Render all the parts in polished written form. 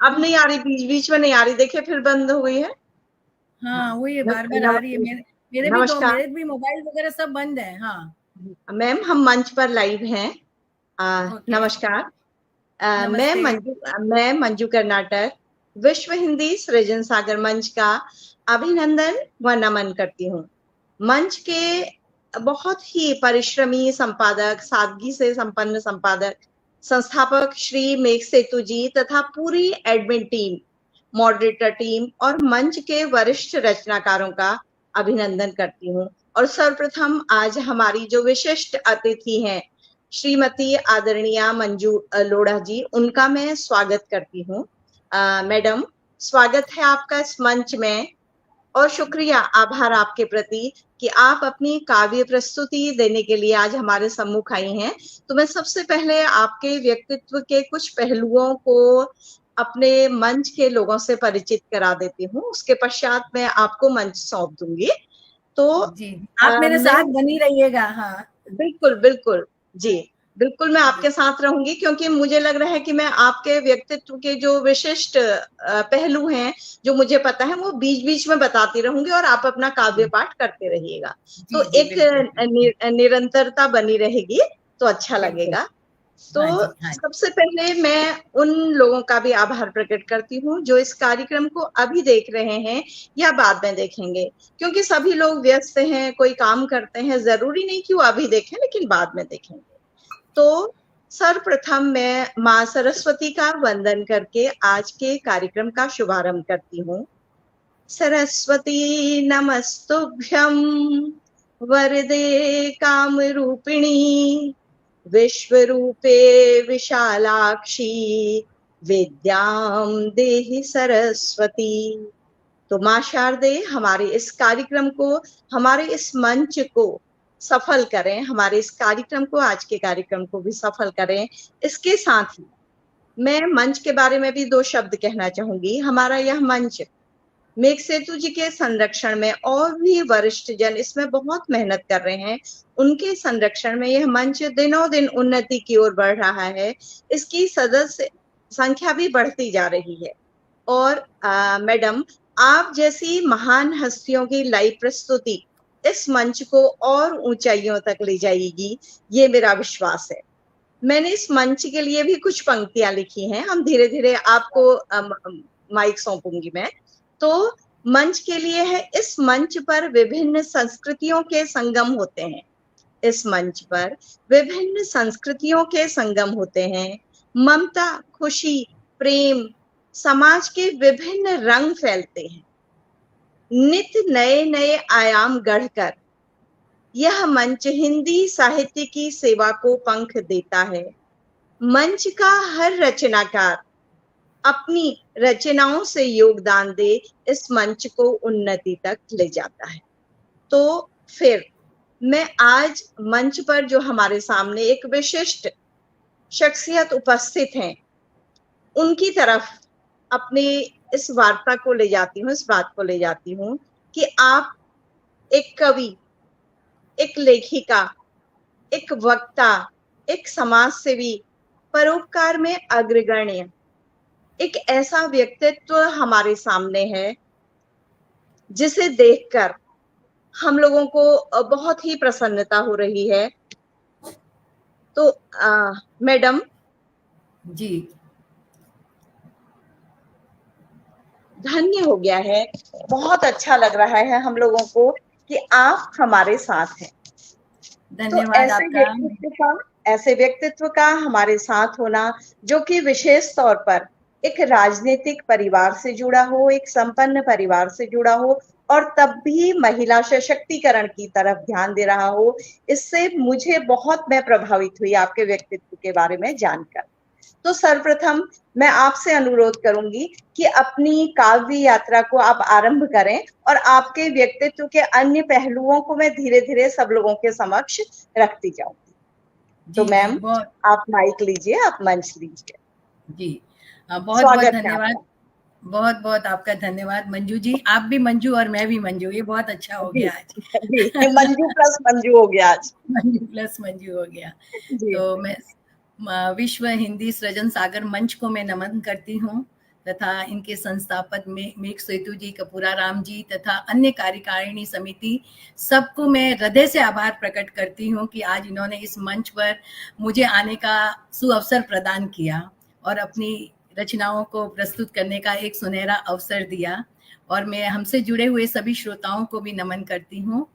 अब नहीं आ रही, बीच बीच में नहीं आ रही, देखिए फिर बंद हो गई है। हाँ वही है, बार बार आ रही है। नमस्कार मेरे भी मोबाइल वगैरह सब बंद है। हाँ मैम, हम मंच पर लाइव हैं। ओके। नमस्कार। नमस्ते। मैं मंजू कर्नाटक विश्व हिंदी सृजन सागर मंच का अभिनंदन व नमन करती हूँ। मंच के बहुत ही परिश्रमी संपादक, सादगी से संपन्न संपादक, संस्थापक श्री मेघ सेतु जी तथा पूरी एडमिन टीम, मॉडरेटर टीम और मंच के वरिष्ठ रचनाकारों का अभिनंदन करती हूँ। और सर्वप्रथम आज हमारी जो विशिष्ट अतिथि हैं श्रीमती आदरणीय मंजू लोढ़ा जी, उनका मैं स्वागत करती हूँ। मैडम, स्वागत है आपका इस मंच में और शुक्रिया, आभार आपके प्रति कि आप अपनी काव्य प्रस्तुति देने के लिए आज हमारे सम्मुख आई हैं। तो मैं सबसे पहले आपके व्यक्तित्व के कुछ पहलुओं को अपने मंच के लोगों से परिचित करा देती हूँ, उसके पश्चात मैं आपको मंच सौंप दूंगी। तो जी आप मेरे साथ बनी रहिएगा। हाँ बिल्कुल बिल्कुल जी, बिल्कुल मैं जी आपके साथ रहूंगी, क्योंकि मुझे लग रहा है कि मैं आपके व्यक्तित्व के जो विशिष्ट पहलू हैं जो मुझे पता है वो बीच बीच में बताती रहूंगी और आप अपना काव्य पाठ करते रहिएगा। जी तो जी एक बिल्कुल निरंतरता बनी रहेगी तो अच्छा बिल्कुल। लगेगा। तो हाँ जी हाँ जी। सबसे पहले मैं उन लोगों का भी आभार प्रकट करती हूँ जो इस कार्यक्रम को अभी देख रहे हैं या बाद में देखेंगे, क्योंकि सभी लोग व्यस्त हैं, कोई काम करते हैं, जरूरी नहीं कि वो अभी देखें लेकिन बाद में देखेंगे। तो सर्वप्रथम मैं माँ सरस्वती का वंदन करके आज के कार्यक्रम का शुभारंभ करती हूँ। सरस्वती नमस्तुभ्यं वरदे कामरूपिणी विश्वरूपे विशालाक्षी विद्यां देहि सरस्वती। तो माँ शारदे हमारे इस कार्यक्रम को, हमारे इस मंच को सफल करें, हमारे इस कार्यक्रम को, आज के कार्यक्रम को भी सफल करें। इसके साथ ही मैं मंच के बारे में भी दो शब्द कहना चाहूंगी। हमारा यह मंच मेघ सेतु जी के संरक्षण में, और भी वरिष्ठ जन इसमें बहुत मेहनत कर रहे हैं, उनके संरक्षण में यह मंच दिनों दिन उन्नति की ओर बढ़ रहा है। इसकी सदस्य संख्या भी बढ़ती जा रही है। और मैडम, आप जैसी महान हस्तियों की लाइव प्रस्तुति इस मंच को और ऊंचाइयों तक ले जाएगी, ये मेरा विश्वास है। मैंने इस मंच के लिए भी कुछ पंक्तियां लिखी हैं, हम धीरे धीरे आपको माइक सौंपूंगी मैं। तो मंच के लिए है, इस मंच पर विभिन्न संस्कृतियों के संगम होते हैं। इस मंच पर विभिन्न संस्कृतियों के संगम होते हैं। ममता, खुशी, प्रेम, समाज के विभिन्न रंग फैलते हैं। नित्य नए नए आयाम गढ़कर यह मंच हिंदी साहित्य की सेवा को पंख देता है। मंच का हर रचनाकार अपनी रचनाओं से योगदान दे इस मंच को उन्नति तक ले जाता है। तो फिर मैं आज मंच पर जो हमारे सामने एक विशिष्ट शख्सियत उपस्थित हैं, उनकी तरफ अपनी इस वार्ता को ले जाती हूँ, इस बात को ले जाती हूँ कि आप एक कवि, एक लेखिका, एक वक्ता, एक समाज सेवी, परोपकार में अग्रगण्य एक ऐसा व्यक्तित्व हमारे सामने है जिसे देखकर हम लोगों को बहुत ही प्रसन्नता हो रही है। तो मैडम जी, धन्य हो गया है, बहुत अच्छा लग रहा है हम लोगों को कि आप हमारे साथ हैं। तो धन्यवाद आपका। ऐसे व्यक्तित्व का हमारे साथ होना, जो कि विशेष तौर पर एक राजनीतिक परिवार से जुड़ा हो, एक संपन्न परिवार से जुड़ा हो, और तब भी महिला सशक्तिकरण की तरफ ध्यान दे रहा हो, इससे मुझे बहुत, मैं प्रभावित हुई आपके व्यक्तित्व के बारे में जानकर। तो सर्वप्रथम मैं आपसे अनुरोध करूंगी कि अपनी काव्य यात्रा को आप आरंभ करें और आपके व्यक्तित्व के अन्य पहलुओं को मैं धीरे धीरे सब लोगों के समक्ष रखती जाऊंगी। तो मैम, आप माइक लीजिए, आप मंच लीजिए। जी बहुत बहुत स्वागत है धन्यवाद। आपका। बहुत बहुत आपका धन्यवाद मंजू जी। आप भी मंजू और मैं भी मंजू, ये बहुत अच्छा हो जी गया आज। जी, मंजू प्लस मंजू हो गया आज। मंजू प्लस मंजू हो गया। जी तो मैं विश्व हिंदी सृजन सागर मंच को मैं नमन करती हूँ तथा इनके संस्थापक मेघ सेतु जी, कपूरा राम जी तथा अन्य कार्यकारिणी समिति, सबको मैं हृदय से आभार प्रकट करती हूँ कि आज इन्होंने इस मंच पर मुझे आने का सुअवसर प्रदान किया और अपनी रचनाओं को प्रस्तुत करने का एक सुनहरा अवसर दिया। और मैं हमसे जुड़े हुए सभी श्रोताओं को भी नमन करती हूँ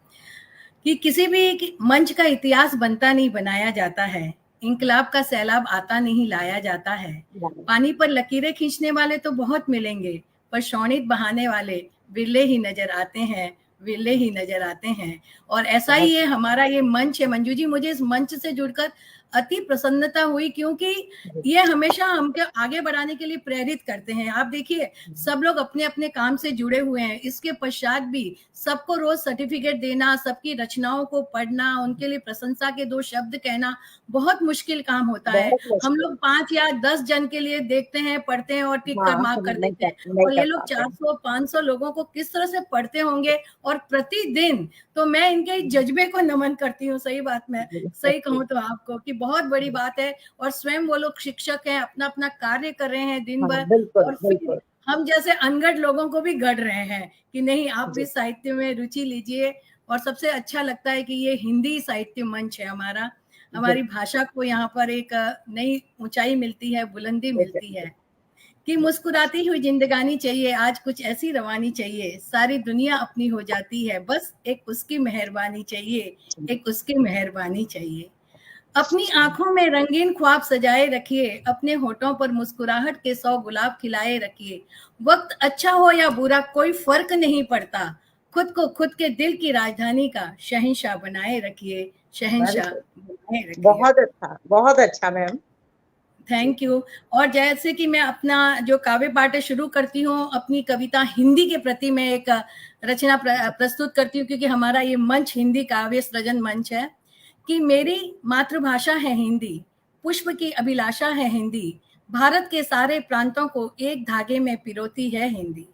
कि किसी भी मंच का इतिहास बनता नहीं, बनाया जाता है। इंकलाब का सैलाब आता नहीं, लाया जाता है। पानी पर लकीरें खींचने वाले तो बहुत मिलेंगे, पर शौणित बहाने वाले विरले ही नजर आते हैं, विरले ही नजर आते हैं। और ऐसा ही है हमारा ये मंच है। मंजू जी, मुझे इस मंच से जुड़कर अति प्रसन्नता हुई, क्योंकि ये हमेशा हमको आगे बढ़ाने के लिए प्रेरित करते हैं। आप देखिए, सब लोग अपने अपने काम से जुड़े हुए हैं। इसके पश्चात भी सबको रोज सर्टिफिकेट देना, सबकी रचनाओं को पढ़ना, उनके लिए प्रशंसा के 2 शब्द कहना बहुत मुश्किल काम होता है। हम लोग 5 या 10 जन के लिए देखते हैं, पढ़ते हैं और टिक कर मार्क कर देते हैं, और ये लोग 400-500 लोगों को किस तरह से पढ़ते होंगे और प्रतिदिन। तो मैं इनके जज्बे को नमन करती हूँ। सही बात, मैं सही कहूँ तो आपको कि बहुत बड़ी बात है। और स्वयं वो लोग शिक्षक हैं, अपना अपना कार्य कर रहे हैं दिन भर, और फिर हम जैसे अनगढ़ लोगों को भी गढ़ रहे हैं कि नहीं, आप भी साहित्य में रुचि लीजिए। और सबसे अच्छा लगता है कि ये हिंदी साहित्य मंच है हमारा, हमारी भाषा को यहाँ पर एक नई ऊंचाई मिलती है, बुलंदी मिलती है कि मुस्कुराती हुई जिंदगानी चाहिए, आज कुछ ऐसी रवानी चाहिए, सारी दुनिया अपनी हो जाती है, बस एक उसकी मेहरबानी चाहिए, एक उसकी मेहरबानी चाहिए। अपनी आंखों में रंगीन ख्वाब सजाए रखिए, अपने होठों पर मुस्कुराहट के 100 गुलाब खिलाए रखिए। वक्त अच्छा हो या बुरा कोई फर्क नहीं पड़ता, खुद को खुद के दिल की राजधानी का शहंशाह बनाए रखिए, शहंशाह बनाए रखिए। बहुत अच्छा मैम, थैंक यू। और जैसे कि मैं अपना जो काव्य पाठ शुरू करती हूँ, अपनी कविता हिंदी के प्रति मैं एक रचना प्रस्तुत करती हूँ, क्योंकि हमारा ये मंच हिंदी काव्य सृजन मंच है। कि मेरी मातृभाषा है हिंदी, पुष्प की अभिलाषा है हिंदी, भारत के सारे प्रांतों को एक धागे में पिरोती है हिंदी।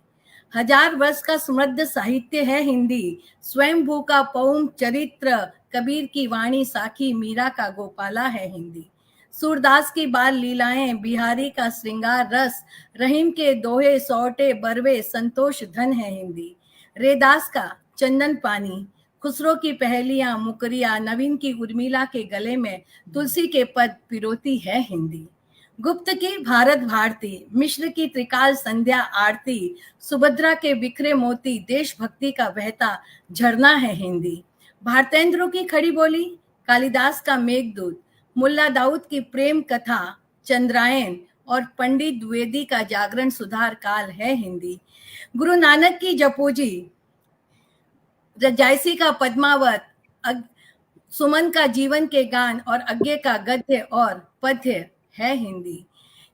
1000 वर्ष का समृद्ध साहित्य है हिंदी, स्वयंभू का पौम चरित्र, कबीर की वाणी साखी, मीरा का गोपाला है हिंदी। सूरदास की बाल लीलाएं, बिहारी का श्रृंगार रस, रहीम के दोहे सौटे बरवे, संतोष धन है हिंदी। रेदास का चंदन पानी, खुसरो की पहेलियां मुकरिया, नवीन की उर्मिला के गले में तुलसी के पद पिरोती है हिंदी। गुप्त की भारत भारती, मिश्र की त्रिकाल संध्या आरती, सुभद्रा के बिखरे मोती, देशभक्ति का बहता झरना है हिंदी। भारतेंद्र की खड़ी बोली, कालिदास का मेघदूत, मुल्ला दाऊद की प्रेम कथा, चंद्रायन और पंडित द्विवेदी का जागरण सुधार काल है हिंदी। गुरु नानक की जपोजी, जायसी का पद्मावत, सुमन का जीवन के गान और अज्ञे का गद्य और पद्य है हिंदी।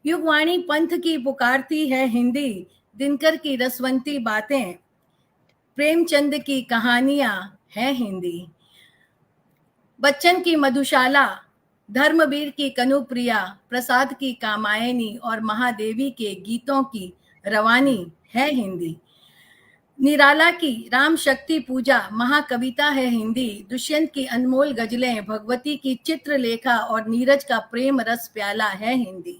युगवाणी पंथ की पुकारती है हिंदी, दिनकर की रसवंती बातें, प्रेमचंद की कहानियां है हिंदी। बच्चन की मधुशाला, धर्मवीर की कनुप्रिया, प्रसाद की कामायनी और महादेवी के गीतों की रवानी है हिंदी। निराला की राम शक्ति पूजा महाकविता है हिंदी, दुष्यंत की अनमोल गजलें, भगवती की चित्रलेखा और नीरज का प्रेम रस प्याला है हिंदी।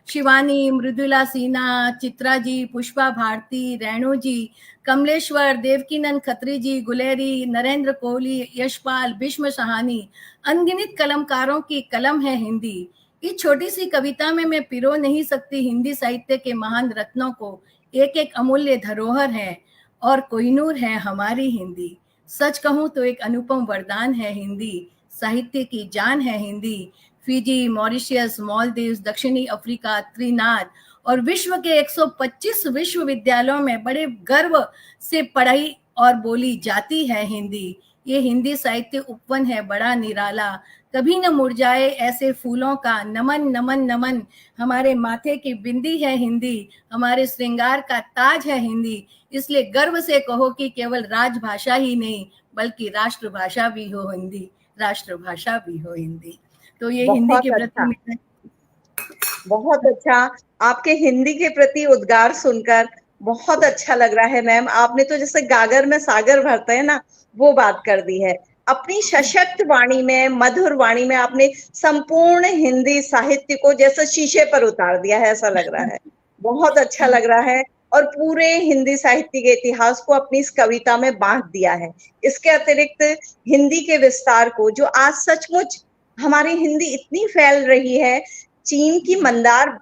शिवानी, मृदुला सिन्हा, चित्रा जी, पुष्पा भारती, रेणु जी, कमलेश्वर, देवकीनंद खत्री जी, गुलेरी, नरेंद्र कोहली, यशपाल, भीष्म सहानी, अनगिनत कलमकारों की कलम है हिंदी। इस छोटी सी कविता में मैं पिरो नहीं सकती हिंदी साहित्य के महान रत्नों को। एक एक अमूल्य धरोहर है और कोहिनूर है हमारी हिंदी। सच कहूं तो एक अनुपम वरदान है हिंदी, साहित्य की जान है हिंदी। फिजी, मॉरिशस, मालदीव्स, दक्षिणी अफ्रीका, त्रिनाद और विश्व के 125 विश्वविद्यालयों में बड़े गर्व से पढ़ाई और बोली जाती है हिंदी। ये हिंदी साहित्य उपवन है बड़ा निराला, कभी न मुरझाए ऐसे फूलों का नमन नमन नमन। हमारे माथे की बिंदी है हिंदी, हमारे श्रृंगार का ताज है हिंदी। इसलिए गर्व से कहो कि केवल राजभाषा ही नहीं बल्कि राष्ट्रभाषा भी हो हिंदी, राष्ट्रभाषा भी हो हिंदी। तो ये हिंदी के प्रति बहुत अच्छा, आपके हिंदी के प्रति उद्गार सुनकर बहुत अच्छा लग रहा है मैम। आपने तो जैसे गागर में सागर भरते हैं ना, वो बात कर दी है। अपनी सशक्त वाणी में, मधुर वाणी में आपने संपूर्ण हिंदी साहित्य को जैसे शीशे पर उतार दिया है, ऐसा लग रहा है। बहुत अच्छा लग रहा है, और पूरे हिंदी साहित्य के इतिहास को अपनी इस कविता में बांट दिया है। इसके अतिरिक्त हिंदी के विस्तार को, जो आज सचमुच हमारी हिंदी इतनी फैल रही है, चीन की मंदार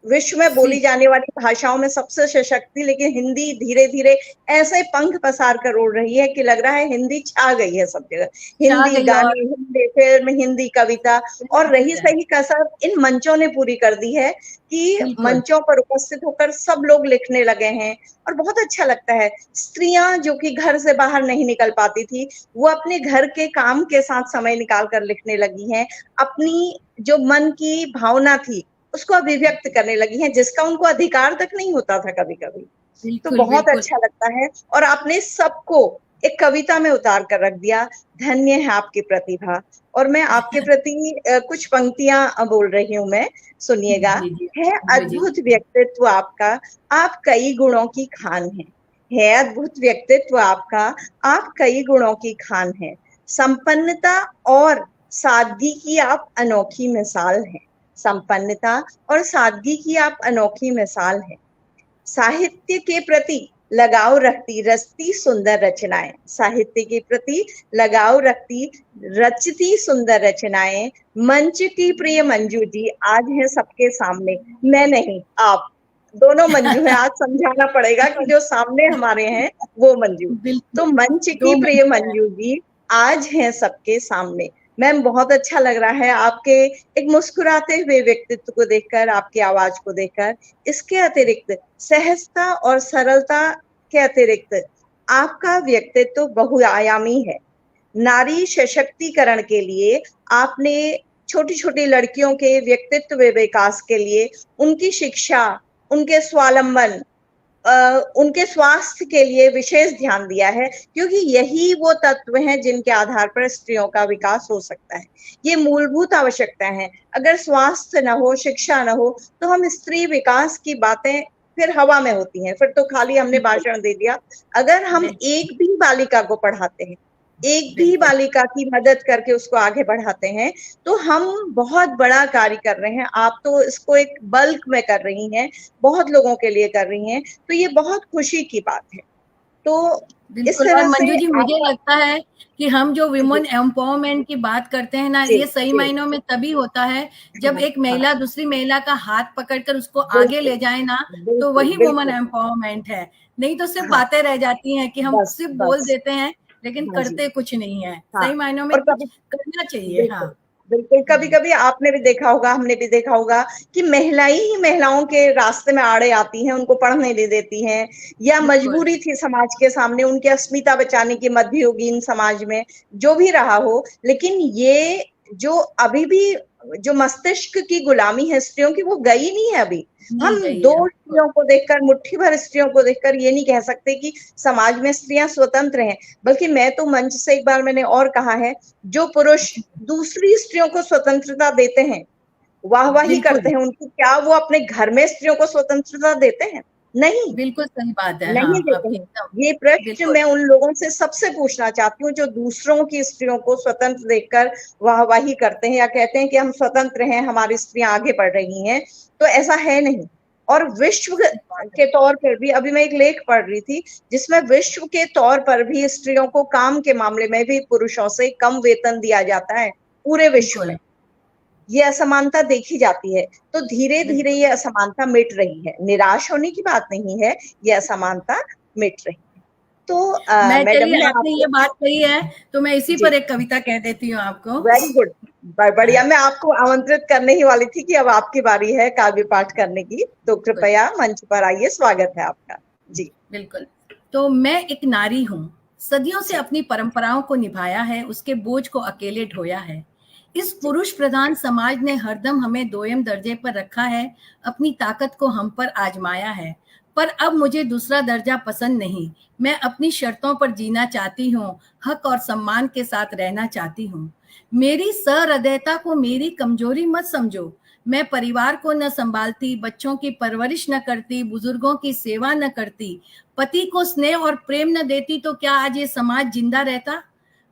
विश्व में बोली जाने वाली भाषाओं में सबसे सशक्त थी, लेकिन हिंदी धीरे धीरे ऐसे पंख पसार कर उड़ रही है कि लग रहा है हिंदी छा गई है सब जगह। हिंदी गाने, हिंदी फिल्म, हिंदी कविता, और रही सही कसर इन मंचों ने पूरी कर दी है कि मंचों पर उपस्थित होकर सब लोग लिखने लगे हैं, और बहुत अच्छा लगता है। स्त्रियां जो कि घर से बाहर नहीं निकल पाती थी, वो अपने घर के काम के साथ समय निकाल कर लिखने लगी हैं, अपनी जो मन की भावना थी उसको अभिव्यक्त करने लगी हैं, जिसका उनको अधिकार तक नहीं होता था कभी कभी। तो बहुत अच्छा लगता है, और आपने सबको एक कविता में उतार कर रख दिया। धन्य है आपकी प्रतिभा। और मैं आपके प्रति कुछ पंक्तियां बोल रही हूँ, मैं सुनिएगा। है अद्भुत व्यक्तित्व आपका, आप कई गुणों की खान हैं। है अद्भुत व्यक्तित्व आपका, आप कई गुणों की खान हैं। संपन्नता और सादगी की आप अनोखी मिसाल हैं। संपन्नता और सादगी की आप अनोखी मिसाल हैं। साहित्य के प्रति लगाव रचती सुंदर रचनाएं। साहित्य के प्रति लगाव रचती सुंदर रचनाएं। मंच की प्रिय मंजू जी आज है सबके सामने। मैं नहीं, आप दोनों मंजू हैं। आज समझाना पड़ेगा कि जो सामने हमारे हैं वो मंजू। तो मंच की प्रिय मंजू जी आज है सबके सामने। मैम, बहुत अच्छा लग रहा है आपके एक मुस्कुराते हुए व्यक्तित्व को देखकर, आपकी आवाज को देखकर। इसके अतिरिक्त सहजता और सरलता के अतिरिक्त आपका व्यक्तित्व बहुआयामी है। नारी सशक्तिकरण के लिए आपने छोटी छोटी लड़कियों के व्यक्तित्व विकास के लिए उनकी शिक्षा, उनके स्वावलंबन, उनके स्वास्थ्य के लिए विशेष ध्यान दिया है, क्योंकि यही वो तत्व हैं जिनके आधार पर स्त्रियों का विकास हो सकता है। ये मूलभूत आवश्यकता है। अगर स्वास्थ्य न हो, शिक्षा न हो, तो हम स्त्री विकास की बातें फिर हवा में होती हैं, फिर तो खाली हमने भाषण दे दिया। अगर हम एक भी बालिका को पढ़ाते हैं, एक भी बालिका की मदद करके उसको आगे बढ़ाते हैं, तो हम बहुत बड़ा कार्य कर रहे हैं। आप तो इसको एक बल्क में कर रही हैं, बहुत लोगों के लिए कर रही हैं, तो ये बहुत खुशी की बात है। तो इस तरह से मंजू जी, मुझे लगता है कि हम जो विमेन एम्पावरमेंट की बात करते हैं ना, ये सही मायनों में तभी होता है जब एक महिला दूसरी महिला का हाथ पकड़कर उसको आगे ले जाए ना, तो वही वुमेन एम्पावरमेंट है। नहीं तो सिर्फ बातें रह जाती हैं कि हम सिर्फ बोल देते हैं लेकिन करते कुछ नहीं है। सही मायनों में करना चाहिए। हाँ, बिल्कुल। कभी कभी आपने भी देखा होगा, हमने भी देखा होगा कि महिलाएं ही महिलाओं के रास्ते में आड़े आती हैं, उनको पढ़ने नहीं देती हैं, या मजबूरी थी समाज के सामने उनकी अस्मिता बचाने की, मध्ययुगीन समाज में जो भी रहा हो। लेकिन ये जो अभी भी जो मस्तिष्क की गुलामी है स्त्रियों की, वो गई नहीं है अभी। हम दो स्त्रियों को देखकर, मुट्ठी भर स्त्रियों को देखकर ये नहीं कह सकते कि समाज में स्त्रियां स्वतंत्र हैं। बल्कि मैं तो मंच से एक बार मैंने और कहा है, जो पुरुष दूसरी स्त्रियों को स्वतंत्रता देते हैं, वाहवाही करते हैं उनकी, क्या वो अपने घर में स्त्रियों को स्वतंत्रता देते हैं? नहीं, बिल्कुल सही बात है। नहीं देते हैं। ये प्रश्न मैं उन लोगों से सबसे पूछना चाहती हूँ जो दूसरों की स्त्रियों को स्वतंत्र देखकर वाहवाही करते हैं या कहते हैं कि हम स्वतंत्र हैं, हमारी स्त्रियां आगे बढ़ रही हैं। तो ऐसा है नहीं। और विश्व के तौर पर भी, अभी मैं एक लेख पढ़ रही थी जिसमें विश्व के तौर पर भी स्त्रियों को काम के मामले में भी पुरुषों से कम वेतन दिया जाता है पूरे विश्व में। ये असमानता देखी जाती है। तो धीरे धीरे ये असमानता मिट रही है, निराश होने की बात नहीं है, ये असमानता मिट रही है। तो मैडम, आपने ये बात कही है तो मैं इसी पर एक कविता कह देती हूँ आपको। वेरी गुड, बढ़िया। मैं आपको आमंत्रित करने ही वाली थी कि अब आपकी बारी है काव्य पाठ करने की, तो कृपया मंच पर आइए, स्वागत है आपका। जी बिल्कुल। तो मैं एक नारी हूँ, सदियों से अपनी परंपराओं को निभाया है, उसके बोझ को अकेले ढोया है। इस पुरुष प्रधान समाज ने हरदम हमें दोयम दर्जे पर रखा है, अपनी ताकत को हम पर आजमाया है। पर अब मुझे दूसरा दर्जा पसंद नहीं, मैं अपनी शर्तों पर जीना चाहती हूँ, हक और सम्मान के साथ रहना चाहती हूँ। मेरी सहृदयता को मेरी कमजोरी मत समझो, मैं परिवार को न संभालती, बच्चों की परवरिश न करती, बुजुर्गों की सेवा न करती, पति को स्नेह और प्रेम न देती, तो क्या आज ये समाज जिंदा रहता?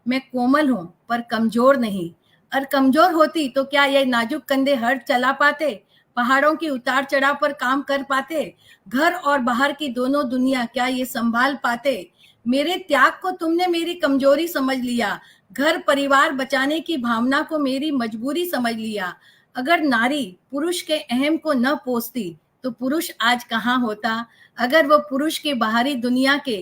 मैं कोमल हूँ पर कमजोर नहीं, और कमजोर होती तो क्या ये नाजुक कंधे हर चला पाते? पहाड़ों की उतार चढ़ाव पर काम कर पाते? घर और बाहर की दोनों दुनिया क्या ये संभाल पाते? मेरे त्याग को तुमने मेरी कमजोरी समझ लिया, घर परिवार बचाने की भावना को मेरी मजबूरी समझ लिया। अगर नारी पुरुष के अहम को न पोसती तो पुरुष आज कहाँ होता? अगर वो पुरुष की बाहरी दुनिया के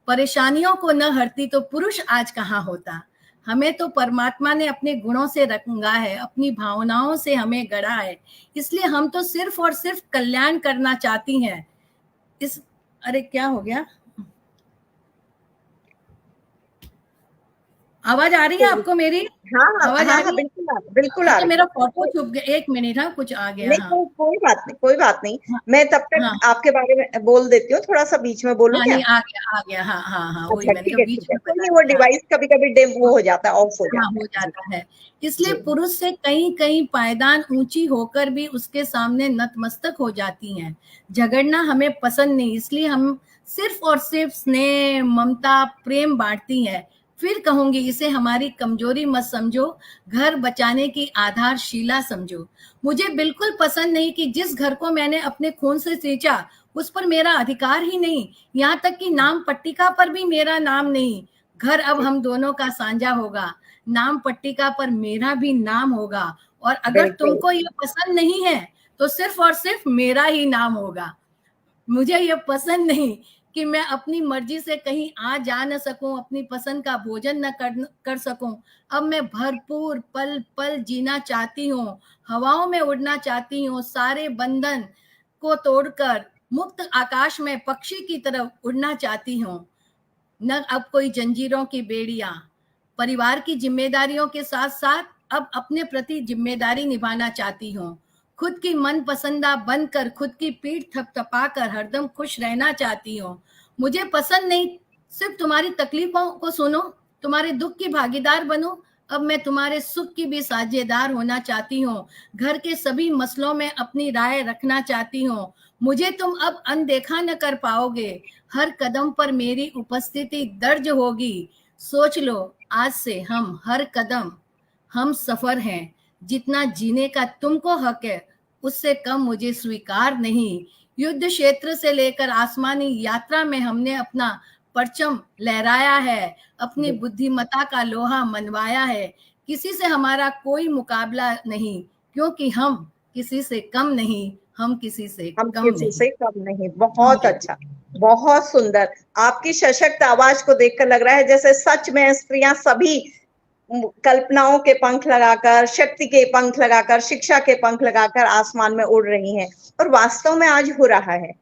परेशानियों को न हरती तो पुरुष आज कहाँ होता? हमें तो परमात्मा ने अपने गुणों से रंगा है, अपनी भावनाओं से हमें गढ़ा है, इसलिए हम तो सिर्फ और सिर्फ कल्याण करना चाहती हैं। इस अरे क्या हो गया? आवाज आ रही है आपको मेरी? हाँ आवाज हाँ आ हाँ, रही है? बिल्कुल आ अच्छा, रही मेरा है। फोटो छुप गया, 1 मिनट, हाँ कुछ आ गया। नहीं, हाँ कोई बात नहीं, कोई बात नहीं। हाँ मैं तब तक हाँ आपके बारे में बोल देती हूँ, थोड़ा सा बीच में बोलूं हाँ, क्या? नहीं आ गया, आ गया। हाँ हाँ हाँ, वही अच्छा, मैंने ठीक कहा है, ठीक बीच है, में कोई बता नहीं, वो दिया। हाँ डिवाइस कभी कभी डिम वो हो जाता है, ऑफ हो हाँ, जाता हो है जी। जाता है। इसलिए जी। पुरुष से कहीं कहीं पायदान ऊंची होकर भी उसके सामने नतमस्तक हो जाती हैं। झगड़ना हमें पसंद नहीं, इसलिए हम सिर्फ और सिर्फ स्नेह, ममता, प्रेम बांटती हैं। फिर कहूंगी, इसे हमारी कमजोरी मत समझो, घर बचाने की आधारशिला समझो। मुझे बिल्कुल पसंद नहीं कि जिस घर को मैंने अपने खून से सींचा उस पर मेरा अधिकार ही नहीं, यहाँ तक कि नाम पट्टिका पर भी मेरा नाम नहीं। घर अब हम दोनों का साझा होगा, नाम पट्टिका पर मेरा भी नाम होगा, और अगर बिल्कुल। तुमको ये पसंद नहीं है तो सिर्फ और सिर्फ मेरा ही नाम होगा। मुझे ये पसंद नहीं कि मैं अपनी मर्जी से कहीं आ जा न सकूं, अपनी पसंद का भोजन न कर सकूं। अब मैं भरपूर पल पल जीना चाहती हूँ, हवाओं में उड़ना चाहती हूँ, सारे बंधन को तोड़कर मुक्त आकाश में पक्षी की तरफ उड़ना चाहती हूँ। न अब कोई जंजीरों की बेड़ियां। परिवार की जिम्मेदारियों के साथ साथ अब अपने प्रति जिम्मेदारी निभाना चाहती हूँ। खुद की मन पसंदा बनकर, खुद की पीठ थपथपाकर हरदम खुश रहना चाहती हूँ। मुझे पसंद नहीं सिर्फ तुम्हारी तकलीफों को सुनो, तुम्हारे दुख की भागीदार बनो, अब मैं तुम्हारे सुख की भी साझेदार होना चाहती हूँ। घर के सभी मसलों में अपनी राय रखना चाहती हूँ। मुझे तुम अब अनदेखा न कर पाओगे, हर कदम पर मेरी उपस्थिति दर्ज होगी। सोच लो, आज से हम हर कदम हम सफर हैं। जितना जीने का तुमको हक है उससे कम मुझे स्वीकार नहीं। युद्ध क्षेत्र से लेकर आसमानी यात्रा में हमने अपना परचम लहराया है, अपनी बुद्धिमता का लोहा मनवाया है। किसी से हमारा कोई मुकाबला नहीं, क्योंकि हम किसी से कम नहीं, हम किसी से हम कम किसी नहीं। से कम नहीं। बहुत अच्छा, बहुत सुंदर। आपकी सशक्त आवाज को देखकर लग रहा है जैसे सच में स्त्रियां सभी कल्पनाओं के पंख लगाकर, शक्ति के पंख लगाकर, शिक्षा के पंख लगाकर आसमान में उड़ रही हैं, और वास्तव में आज हो रहा है।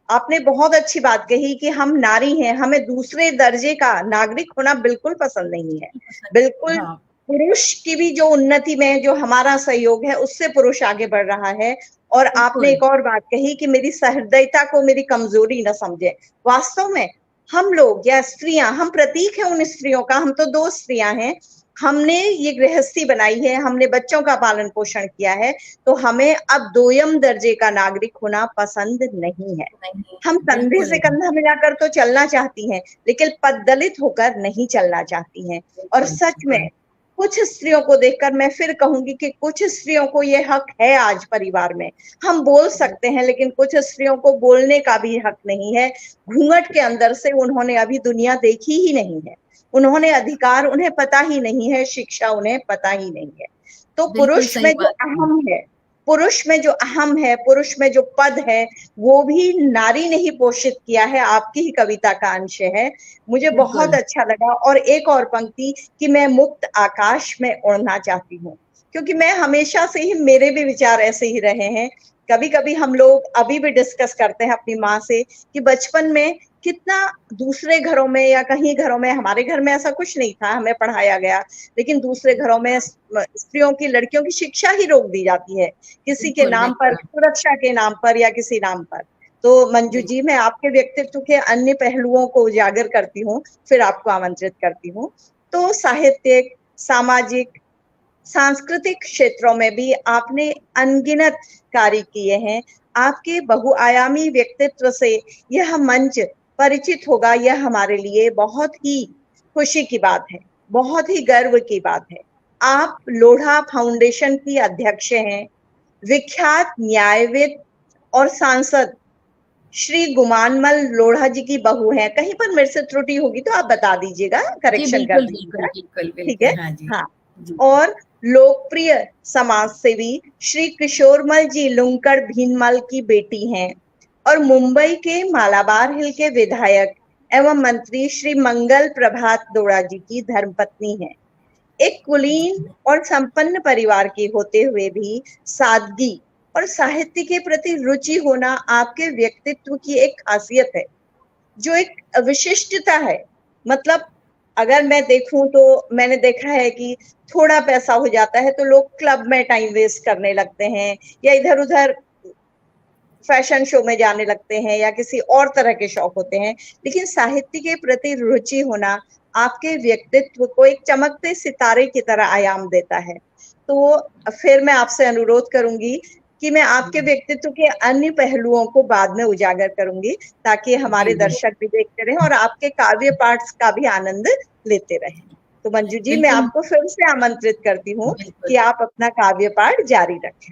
आपने बहुत अच्छी बात कही कि हम नारी हैं, हमें दूसरे दर्जे का नागरिक होना बिल्कुल पसंद नहीं है। बिल्कुल, हाँ, पुरुष की भी जो उन्नति में जो हमारा सहयोग है उससे पुरुष आगे बढ़ रहा है। और आपने बिल्कुल। एक और बात कही कि मेरी सहृदयता को मेरी कमजोरी न समझे। वास्तव में हम लोग या स्त्रियां, हम प्रतीक है उन स्त्रियों का। हम तो 2 स्त्रियां हैं, हमने ये गृहस्थी बनाई है, हमने बच्चों का पालन पोषण किया है, तो हमें अब दोयम दर्जे का नागरिक होना पसंद नहीं है। नहीं, हम कंधे बिल्कुल से नहीं। कंधा मिलाकर तो चलना चाहती हैं, लेकिन पददलित होकर नहीं चलना चाहती हैं। और बिल्कुल, सच में बिल्कुल। कुछ स्त्रियों को देखकर मैं फिर कहूंगी कि कुछ स्त्रियों को ये हक है आज परिवार में। हम बोल सकते हैं, लेकिन कुछ स्त्रियों को बोलने का भी हक नहीं है। घूंघट के अंदर से उन्होंने अभी दुनिया देखी ही नहीं है, उन्होंने अधिकार उन्हें पता ही नहीं है, शिक्षा उन्हें पता ही नहीं है। तो बिल्कुल पुरुष सही में जो बात है। अहम है, पुरुष में जो अहम है, पुरुष में जो पद है, वो भी नारी ने ही पोषित किया है। आपकी ही कविता का अंश है। मुझे बहुत बिल्कुल, अच्छा लगा। और एक और पंक्ति कि मैं मुक्त आकाश में उड़ना चाहती हूँ, क्योंकि मैं हमेशा से ही, मेरे भी विचार ऐसे ही रहे हैं। कभी कभी हम लोग अभी भी डिस्कस करते हैं अपनी माँ से कि बचपन में कितना दूसरे घरों में या कहीं घरों में, हमारे घर में ऐसा कुछ नहीं था, हमें पढ़ाया गया, लेकिन दूसरे घरों में स्त्रियों की, लड़कियों की शिक्षा ही रोक दी जाती है, किसी के बिल्कुल, नाम पर, बिल्कुल, सुरक्षा के नाम पर या किसी नाम पर। तो मंजू जी, मैं आपके व्यक्तित्व के अन्य पहलुओं को उजागर करती हूँ, फिर आपको आमंत्रित करती हूँ। तो साहित्यिक, सामाजिक, सांस्कृतिक क्षेत्रों में भी आपने अनगिनत कार्य किए हैं। आपके बहुआयामी व्यक्तित्व से यह मंच परिचित होगा, यह हमारे लिए बहुत ही खुशी की बात है, बहुत ही गर्व की बात है। आप लोढ़ा फाउंडेशन की अध्यक्ष हैं, विख्यात न्यायविद और सांसद श्री गुमानमल लोढ़ा जी की बहू हैं। कहीं पर मेरे से त्रुटि होगी तो आप बता दीजिएगा, जी करेक्शन कर बिल्कुल दीजिएगा। बिल्कुल बिल्कुल ठीक है। बिल्कुल, हाँ जी हाँ। जी और लोकप्रिय समाज सेवी श्री किशोरमल जी लुंकड़ भीनमल की बेटी हैं। और मुंबई के मालाबार हिल के विधायक एवं मंत्री श्री मंगल प्रभात दोड़ा जी की धर्मपत्नी हैं। एक कुलीन और संपन्न परिवार की होते हुए भी सादगी और साहित्य के प्रति रुचि होना आपके व्यक्तित्व की एक खासियत है, जो एक विशिष्टता है। मतलब अगर मैं देखूं तो मैंने देखा है कि थोड़ा पैसा हो जाता है तो लोग क्लब में टाइम वेस्ट करने लगते हैं, या इधर उधर फैशन शो में जाने लगते हैं, या किसी और तरह के शौक होते हैं। लेकिन साहित्य के प्रति रुचि होना आपके व्यक्तित्व को एक चमकते सितारे की तरह आयाम देता है। तो फिर मैं आपसे अनुरोध करूंगी कि मैं आपके व्यक्तित्व के अन्य पहलुओं को बाद में उजागर करूंगी, ताकि हमारे जी दर्शक भी देखते रहें और आपके काव्य पाठ का भी आनंद लेते रहें। तो मंजू जी, मैं बिल्कुल आपको फिर से आमंत्रित करती हूँ बिल्कुल कि आप अपना काव्य पाठ जारी रखें।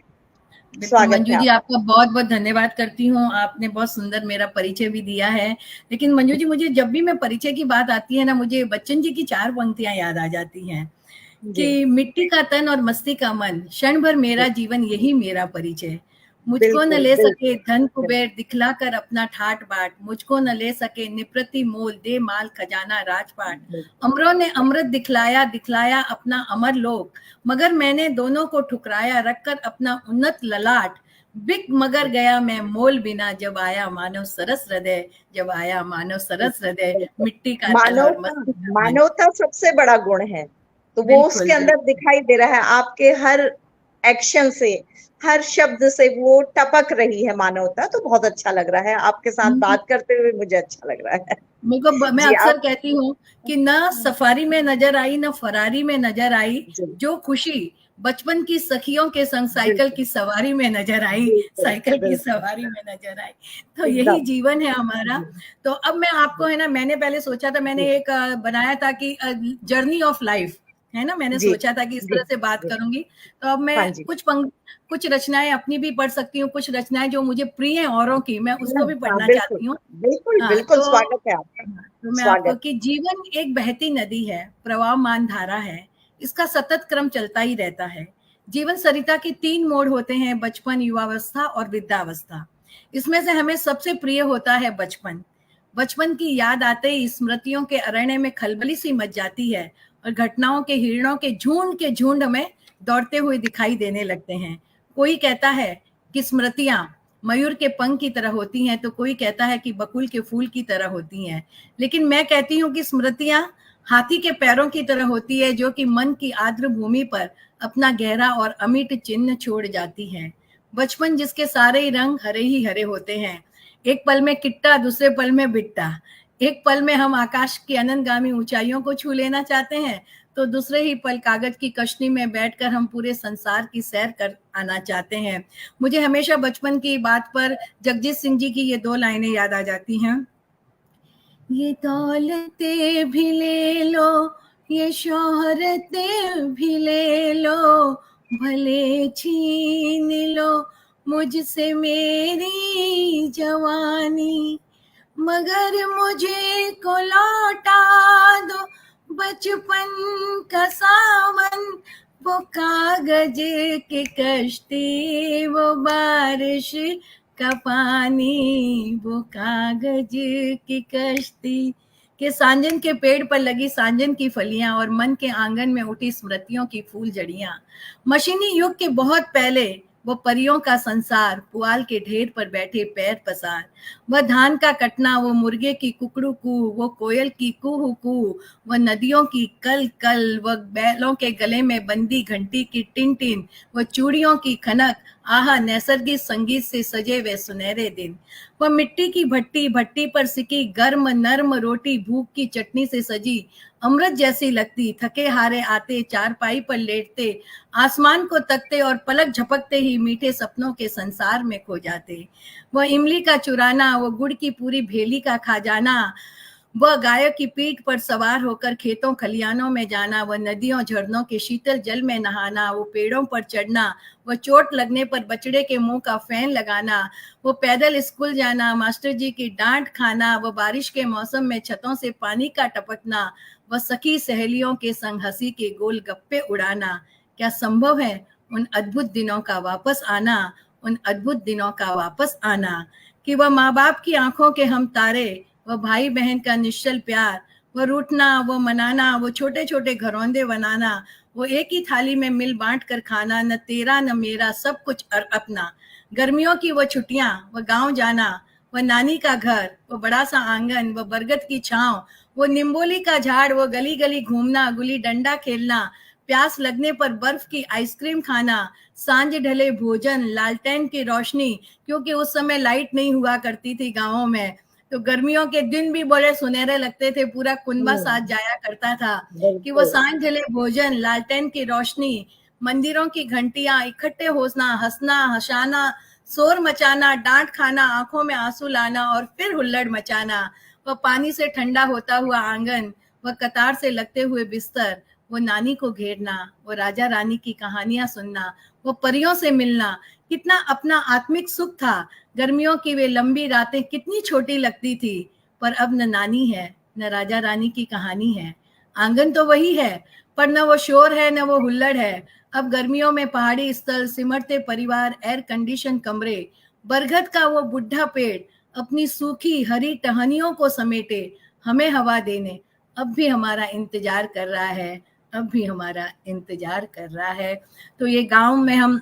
बिल्कुल स्वागत मंजू है जी, आपका। आपका बहुत बहुत धन्यवाद करती हूँ। आपने बहुत सुंदर मेरा परिचय भी दिया है। लेकिन मंजू जी, मुझे जब भी मैं परिचय की बात आती है ना, मुझे बच्चन जी की 4 पंक्तियां याद आ जाती हैं जी कि मिट्टी का तन और मस्ती का मन, क्षण भर मेरा जीवन यही मेरा परिचय। मुझको न बिल्कुल ले सके बिल्कुल धन बिल्कुल। कुबेर दिखलाकर अपना ठाट बाट, मुझको न ले सके निप्रति मोल दे माल खजाना राजपाट। अमरों ने अमृत दिखलाया दिखलाया अपना अमर लोक, मगर मैंने दोनों को ठुकराया रखकर अपना उन्नत ललाट। बिक मगर गया मैं मोल बिना, जब आया मानव सरस हृदय, जब आया मानव सरस हृदय, बिल्कुल। मिट्टी का तन और मानवता, मस्ती का मन। मानवता सबसे बड़ा गुण है, तो वो उसके बिल्कुल अंदर बिल्कुल दिखाई दे रहा है। आपके हर एक्शन से, हर शब्द से वो टपक रही है मानवता। तो बहुत अच्छा लग रहा है आपके साथ बात करते हुए, मुझे अच्छा लग रहा है। मैं जी अक्सर आप। कहती हूँ कि ना सफारी में नजर आई ना फरारी में नजर आई, जी जो खुशी बचपन की सखियों के संग साइकिल बिल्कुल की सवारी में नजर आई, बिल्कुल साइकिल की बिल्कुल। सवारी में नजर आई। तो यही एकदम। जीवन है हमारा। जी तो अब मैं आपको है ना, मैंने पहले सोचा था, मैंने जी एक बनाया था कि जर्नी ऑफ लाइफ है ना, मैंने जी सोचा था कि इस जी तरह से बात जी। करूंगी। तो अब मैं हाँ जी। कुछ रचनाएं अपनी भी पढ़ सकती हूँ, कुछ रचनाएं जो मुझे प्रिय हैं औरों की, मैं उसको भी हाँ पढ़ना बिल्कुल चाहती हूँ। बिल्कुल हाँ, बिल्कुल, तो स्वागत है आपका। तो मैं आपको स्वागत। कि जीवन एक बहती नदी है, प्रवाहमान धारा है, इसका सतत क्रम चलता ही रहता है। जीवन सरिता के 3 मोड़ होते हैं, बचपन, युवावस्था और वृद्धावस्था। इसमें से हमें सबसे प्रिय होता है बचपन। बचपन की याद आते ही स्मृतियों के अरण्य में खलबली सी मच जाती है और घटनाओं के हिरणों के झुंड हमें दौड़ते हुए दिखाई देने लगते हैं। कोई कहता है कि स्मृतियां मयूर के पंख की तरह होती हैं, तो कोई कहता है कि बकुल के फूल की तरह होती हैं। लेकिन मैं कहती हूँ कि स्मृतियां हाथी के पैरों की तरह होती है, जो कि मन की आर्द्र भूमि पर अपना गहरा और अमिट चिन्ह छोड़ जाती है। बचपन जिसके सारे ही रंग हरे ही हरे होते हैं, एक पल में किट्टा, दूसरे पल में बिट्टा। एक पल में हम आकाश की अनंतगामी ऊंचाइयों को छू लेना चाहते हैं, तो दूसरे ही पल कागज की कश्ती में बैठकर हम पूरे संसार की सैर कर आना चाहते हैं। मुझे हमेशा बचपन की बात पर जगजीत सिंह जी की ये 2 लाइनें याद आ जाती हैं। ये दौलतें भी ले लो, ये शोहरतें भी ले लो, भले छीन लो मुझसे मेरी जवानी, मगर मुझे को लौटा दो बचपन का सावन, वो कागज की कश्ती, वो बारिश का पानी, वो कागज की कश्ती। के सांजन के पेड़ पर लगी सांजन की फलियां और मन के आंगन में उठी स्मृतियों की फूल जड़ियां। मशीनी युग के बहुत पहले वो परियों का संसार, पुआल के ढेर पर बैठे पैर पसार, वह धान का कटना, वो मुर्गे की कुकड़ू कू, वो कोयल की कुहू कू, वह नदियों की कल कल, वह बैलों के गले में बंदी घंटी की टिन टिन, वह चूड़ियों की खनक, आहा नैसर्गिक संगीत से सजे वे सुनहरे दिन। वह मिट्टी की भट्टी, भट्टी पर सिकी गर्म नर्म रोटी, भूख की चटनी से सजी अमृत जैसी लगती, थके हारे आते चारपाई पर लेटते, आसमान को तकते और पलक झपकते ही मीठे सपनों के संसार में खो जाते। वह इमली का चुराना, वो गुड़ की पूरी भेली का खा जाना, वह गायों की पीठ पर सवार होकर खेतों खलियानों में जाना, वह नदियों झरनों के शीतल जल में नहाना, वो पेड़ों पर चढ़ना, वह चोट लगने पर बछड़े के मुंह का फैन लगाना, वो पैदल स्कूल जाना, मास्टर जी की डांट खाना, वह बारिश के मौसम में छतों से पानी का टपकना, वह सखी सहेलियों के संग हंसी के गोल गप्पे उड़ाना। क्या संभव है उन अद्भुत दिनों का वापस आना, उन अद्भुत दिनों का वापस आना, कि वह माँ बाप की आंखों के हम तारे, वह भाई बहन का निश्चल प्यार, वो रूठना, वो मनाना, वो छोटे छोटे घरौंदे बनाना, वो एक ही थाली में मिल बांट कर खाना, न तेरा न मेरा सब कुछ अपना। गर्मियों की वो छुट्टियां, वो गांव जाना, वो नानी का घर, वो बड़ा सा आंगन, वो बरगद की छांव, वो निम्बोली का झाड़, वो गली गली घूमना, गुली डंडा खेलना, प्यास लगने पर बर्फ की आइसक्रीम खाना, सांझ ढले भोजन, लालटेन की रोशनी, क्योंकि उस समय लाइट नहीं हुआ करती थी गांवों में, तो गर्मियों के दिन भी बड़े सुनहरे लगते थे, पूरा कुनबा साथ जाया करता था। कि वो सांझ ढले भोजन, लालटेन की रोशनी, मंदिरों की घंटियां, इकट्ठे होना, हंसना, हंसाना, शोर मचाना, डांट खाना, आंखों में आंसू लाना और फिर हुल्लड़ मचाना, वह पानी से ठंडा होता हुआ आंगन, वह कतार से लगते हुए बिस्तर, वो नानी को घेरना, वो राजा रानी की कहानियां सुनना, वो परियों से मिलना, कितना अपना आत्मिक सुख था। गर्मियों की वे लंबी रातें कितनी छोटी लगती थी, पर अब न नानी है, न राजा रानी की कहानी है। आंगन तो वही है, पर न वो शोर है, न वो हुल्लड़ है। अब गर्मियों में पहाड़ी स्थल, सिमरते परिवार, एयर कंडीशन कमरे, बरगद का वो बुढ़ा पेड़ अपनी सूखी हरी टहनियों को समेटे हमें हवा देने अब भी हमारा इंतजार कर रहा है, अब भी हमारा इंतजार कर रहा है। तो ये गांव में हम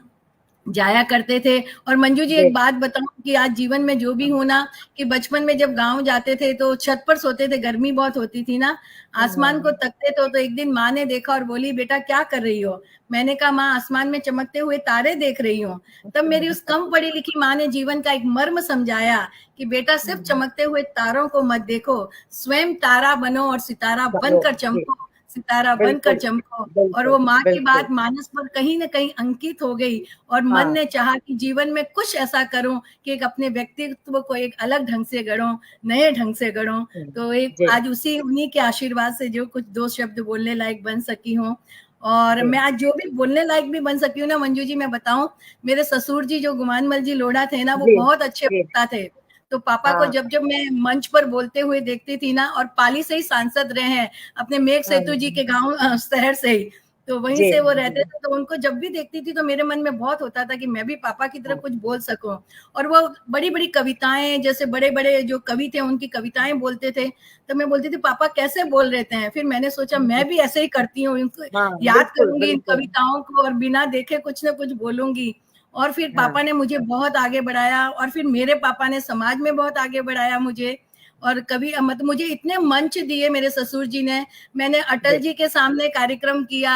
जाया करते थे। और मंजू जी एक बात बताऊं कि आज जीवन में जो भी हूं ना, कि बचपन में जब गांव जाते थे तो छत पर सोते थे, गर्मी बहुत होती थी ना, आसमान को तकते थे, तो एक दिन माँ ने देखा और बोली बेटा क्या कर रही हो। मैंने कहा माँ आसमान में चमकते हुए तारे देख रही हूँ। तब मेरी उस कम पढ़ी लिखी माँ ने जीवन का एक मर्म समझाया कि बेटा सिर्फ चमकते हुए तारों को मत देखो, स्वयं तारा बनो और सितारा बनकर चमको, सितारा बनकर चमको। और वो माँ की बात मानस पर कहीं ना कहीं अंकित हो गई और मन ने चाहा कि जीवन में कुछ ऐसा करूं कि एक अपने व्यक्तित्व को एक अलग ढंग से गढ़ूं, नए ढंग से गढ़ूं। तो एक आज उन्हीं के आशीर्वाद से जो कुछ दो शब्द बोलने लायक बन सकी हूँ। और मैं आज जो भी बोलने लायक भी बन सकी हूँ ना मंजू जी, मैं बताऊं, मेरे ससुर जी जो गुमानमल जी लोढ़ा थे ना, वो बहुत अच्छे वक्ता थे। तो पापा को जब जब मैं मंच पर बोलते हुए देखती थी ना, और पाली से ही सांसद रहे हैं, अपने मेघ सेतु जी के गांव शहर से ही, तो वहीं से वो रहते थे, तो उनको जब भी देखती थी तो मेरे मन में बहुत होता था कि मैं भी पापा की तरह कुछ बोल सकूं। और वो बड़ी बड़ी कविताएं, जैसे बड़े बड़े जो कवि थे उनकी कविताएं बोलते थे, तो मैं बोलती थी पापा कैसे बोल रहे थे। फिर मैंने सोचा मैं भी ऐसे ही करती हूँ, याद करूंगी इन कविताओं को और बिना देखे कुछ ना कुछ बोलूंगी। और फिर पापा ने मुझे बहुत आगे बढ़ाया, और फिर मेरे पापा ने समाज में बहुत आगे बढ़ाया मुझे। और कभी मतलब मुझे इतने मंच दिए मेरे ससुर जी ने, मैंने अटल जी के सामने कार्यक्रम किया,